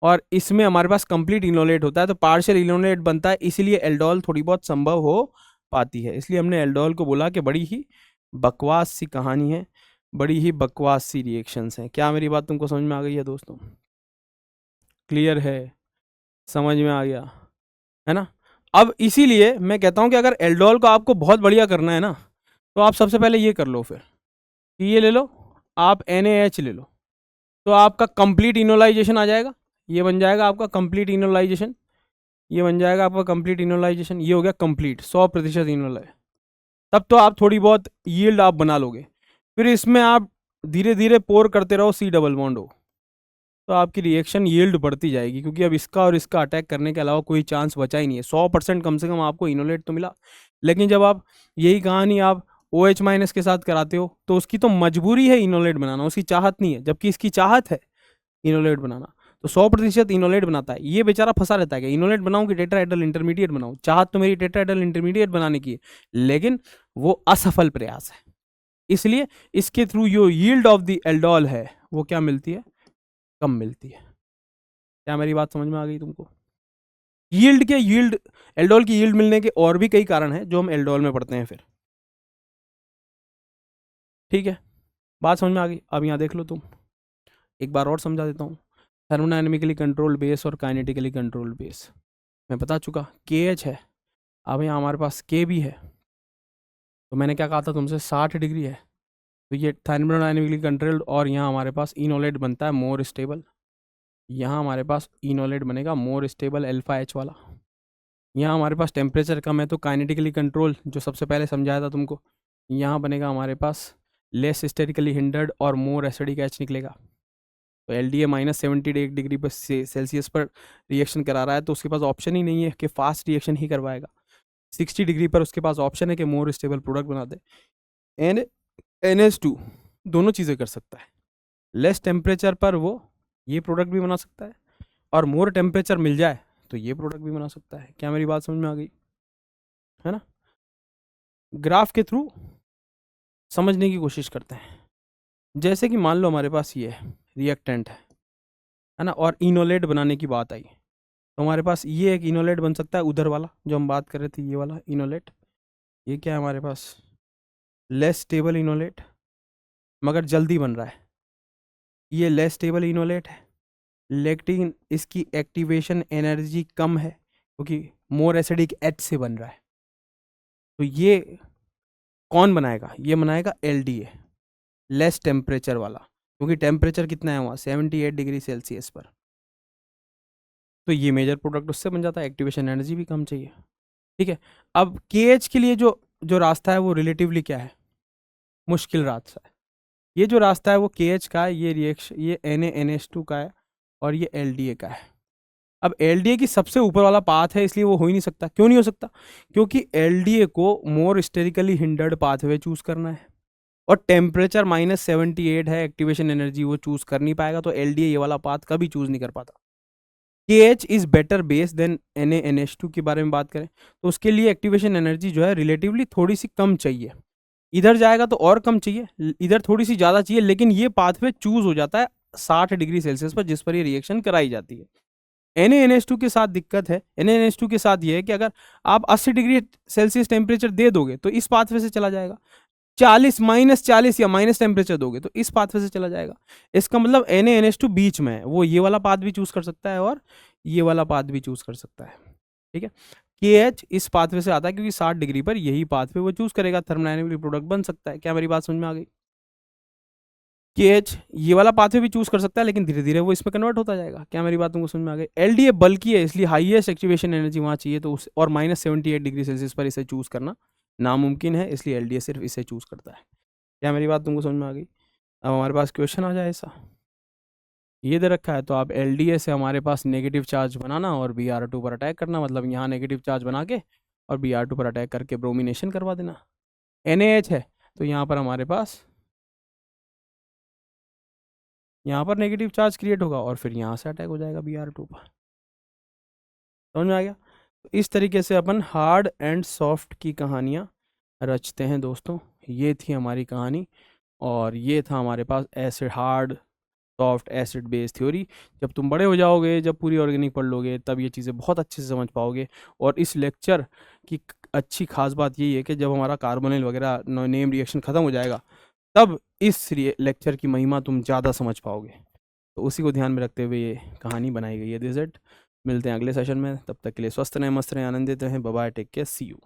और इसमें हमारे पास कंप्लीट इनोलेट होता है, तो पार्शियल इनोलेट बनता है, इसलिए एल्डोल थोड़ी बहुत संभव हो पाती है। इसलिए हमने एल्डोल को बोला कि बड़ी ही बकवास सी कहानी है, बड़ी ही बकवास सी रिएक्शंस हैं। क्या मेरी बात तुमको समझ में आ गई है दोस्तों? क्लियर है? समझ में आ गया है ना? अब इसीलिए मैं कहता हूं कि अगर एल्डोल को आपको बहुत बढ़िया करना है ना, तो आप सबसे पहले ये कर लो, फिर ये ले लो, आप NaH ले लो, तो आपका कंप्लीट इनोलाइजेशन आ जाएगा। ये बन जाएगा आपका कंप्लीट इनोलाइजेशन, ये बन जाएगा आपका कंप्लीट इनोलाइजेशन, ये हो गया कंप्लीट 100% इनोलाइज। तब तो आप थोड़ी बहुत यील्ड आप बना लोगे। फिर इसमें आप धीरे धीरे पोर करते रहो C डबल बॉन्ड हो, तो आपकी रिएक्शन यील्ड बढ़ती जाएगी, क्योंकि अब इसका और इसका अटैक करने के अलावा कोई चांस बचा ही नहीं है। 100% कम से कम आपको इनोलेट तो मिला। लेकिन जब आप यही कहानी आप OH- के साथ कराते हो, तो उसकी तो मजबूरी है इनोलेट बनाना, उसकी चाहत नहीं है, जबकि इसकी चाहत है इनोलेट बनाना। तो 100% इनोलेट बनाता है, ये बेचारा फंसा रहता है कि इनोलेट बनाऊं कि टेट्राहेड्रल इंटरमीडिएट बनाऊं। चाहत तो मेरी टेट्राहेड्रल इंटरमीडिएट बनाने की है, लेकिन वो असफल प्रयास है। इसलिए इसके थ्रू जो यील्ड ऑफ द एल्डोल है वो क्या मिलती है? कम मिलती है। क्या मेरी बात समझ में आ गई तुमको? यील्ड एल्डोल की यील्ड मिलने के और भी कई कारण हैं जो हम एल्डोल में पढ़ते हैं फिर। ठीक है, बात समझ में आ गई? अब यहाँ देख लो तुम, एक बार और समझा देता हूँ। थर्मोडायनेमिकली कंट्रोल्ड बेस और काइनेटिकली कंट्रोल्ड बेस मैं बता चुका, KH है। अब यहाँ हमारे पास K भी है, तो मैंने क्या कहा था तुमसे, 60 डिग्री है, तो ये थर्मोडायनेमिकली कंट्रोल्ड, और यहाँ हमारे पास इनोलेट बनता है मोर स्टेबल। यहाँ हमारे पास इनोलेट बनेगा मोर स्टेबल अल्फा H वाला। यहाँ हमारे पास टेम्परेचर कम है, तो काइनेटिकली कंट्रोल जो सबसे पहले समझाया था तुमको, यहाँ बनेगा हमारे पास लेस हिस्टेरिकली हिंडर्ड और मोर एसिडिक H निकलेगा। तो LDA -70 डिग्री पर सेल्सियस पर रिएक्शन करा रहा है, तो उसके पास ऑप्शन ही नहीं है कि फास्ट रिएक्शन ही करवाएगा। 60 डिग्री पर उसके पास ऑप्शन है कि मोर स्टेबल प्रोडक्ट बना दे। एंड NH2 दोनों चीज़ें कर सकता है। लेस टेम्परेचर पर वो ये प्रोडक्ट भी बना सकता है, और मोर टेम्परेचर मिल जाए तो ये प्रोडक्ट भी बना सकता है। क्या मेरी बात समझ में आ गई है ना? ग्राफ के थ्रू समझने की कोशिश करते हैं। जैसे कि मान लो हमारे पास ये रिएक्टेंट है ना, और इनोलेट बनाने की बात आई, तो हमारे पास ये एक इनोलेट बन सकता है, उधर वाला जो हम बात कर रहे थे, ये वाला इनोलेट। ये क्या है हमारे पास? लेस स्टेबल इनोलेट, मगर जल्दी बन रहा है। ये लेस स्टेबल इनोलेट है, लेकिन इसकी एक्टिवेशन एनर्जी कम है, क्योंकि मोर एसिडिक H से बन रहा है। तो ये कौन बनाएगा? ये बनाएगा LDA, लेस टेम्परेचर वाला, क्योंकि टेम्परेचर कितना है वहाँ 78 डिग्री सेल्सियस पर। तो ये मेजर प्रोडक्ट उससे बन जाता है, एक्टिवेशन एनर्जी भी कम चाहिए। ठीक है, अब KH के लिए जो जो रास्ता है वो रिलेटिवली क्या है? मुश्किल रास्ता है। ये जो रास्ता है वो KH का है, ये रिएक्शन ये NaNH2 का है, और ये LDA का है। अब LDA की सबसे ऊपर वाला पाथ है, इसलिए वो हो ही नहीं सकता। क्यों नहीं हो सकता? क्योंकि LDA को मोर स्टेरिकली हिंडर्ड पाथवे चूज करना है, और टेम्परेचर -78 है, एक्टिवेशन एनर्जी वो चूज कर नहीं पाएगा, तो LDA ये वाला पाथ कभी चूज नहीं कर पाता। KH is better base than NaNH2 के बारे में बात करें, तो उसके लिए एक्टिवेशन एनर्जी जो है रिलेटिवली थोड़ी सी कम चाहिए। इधर जाएगा तो और कम चाहिए, इधर थोड़ी सी ज़्यादा चाहिए, लेकिन ये पाथवे चूज हो जाता है 60 डिग्री सेल्सियस पर, जिस पर ये रिएक्शन कराई जाती है। NaNH2 के साथ दिक्कत है, NaNH2 के साथ ये है कि अगर आप 80 डिग्री सेल्सियस टेम्परेचर दे दोगे तो इस पाथवे से चला जाएगा, 40 या माइनस टेम्परेचर दोगे तो इस पाथवे से चला जाएगा। इसका मतलब NaNH2 बीच में है, वो ये वाला पाथ भी चूज कर सकता है और ये वाला पाथ भी चूज कर सकता है। ठीक है, KH इस पाथवे से आता है, क्योंकि 60 डिग्री पर यही पाथवे वो चूज करेगा, थर्मोडायनेमिकली प्रोडक्ट बन सकता है। क्या मेरी बात समझ में आ गई? KH ये वाला पाथवे भी चूज कर सकता है, लेकिन धीरे धीरे वो इसमें कन्वर्ट होता जाएगा। क्या मेरी बात तुमको समझ में आ गई? LDA बल्कि है, इसलिए हाईएस्ट एक्टिवेशन एनर्जी वहाँ चाहिए, तो उस और -78 डिग्री सेल्सियस पर इसे चूज करना नामुमकिन है, इसलिए LDA सिर्फ इसे चूज करता है। क्या मेरी बात तुमको समझ में आ गई? अब हमारे पास क्वेश्चन आ जाए ऐसा। ये दे रखा है तो आप LDA से हमारे पास नेगेटिव चार्ज बनाना और Br2 पर अटैक करना, मतलब यहाँ नेगेटिव चार्ज बना के और Br2 पर अटैक करके ब्रोमिनेशन करवा देना। NaH है तो यहाँ पर हमारे पास यहाँ पर नेगेटिव चार्ज क्रिएट होगा और फिर यहाँ से अटैक हो जाएगा Br2 पर। समझ में आ गया? तो इस तरीके से अपन हार्ड एंड सॉफ्ट की कहानियाँ रचते हैं दोस्तों। ये थी हमारी कहानी और ये था हमारे पास acid, hard soft acid base theory. जब तुम बड़े हो जाओगे, जब पूरी ऑर्गेनिक पढ़ लोगे, तब ये चीज़ें बहुत अच्छे से समझ पाओगे। और इस लेक्चर की अच्छी खास बात यही है कि जब हमारा कार्बोनिल वगैरह नेम रिएक्शन ख़त्म हो जाएगा, तब इस लेक्चर की महिमा तुम ज़्यादा समझ पाओगे। तो उसी को ध्यान में रखते हुए ये कहानी बनाई गई है। This it. मिलते हैं अगले सेशन में, तब तक के लिए स्वस्थ रहें, मस्त रहें, आनंदित रहें। Bye bye, take care, see you.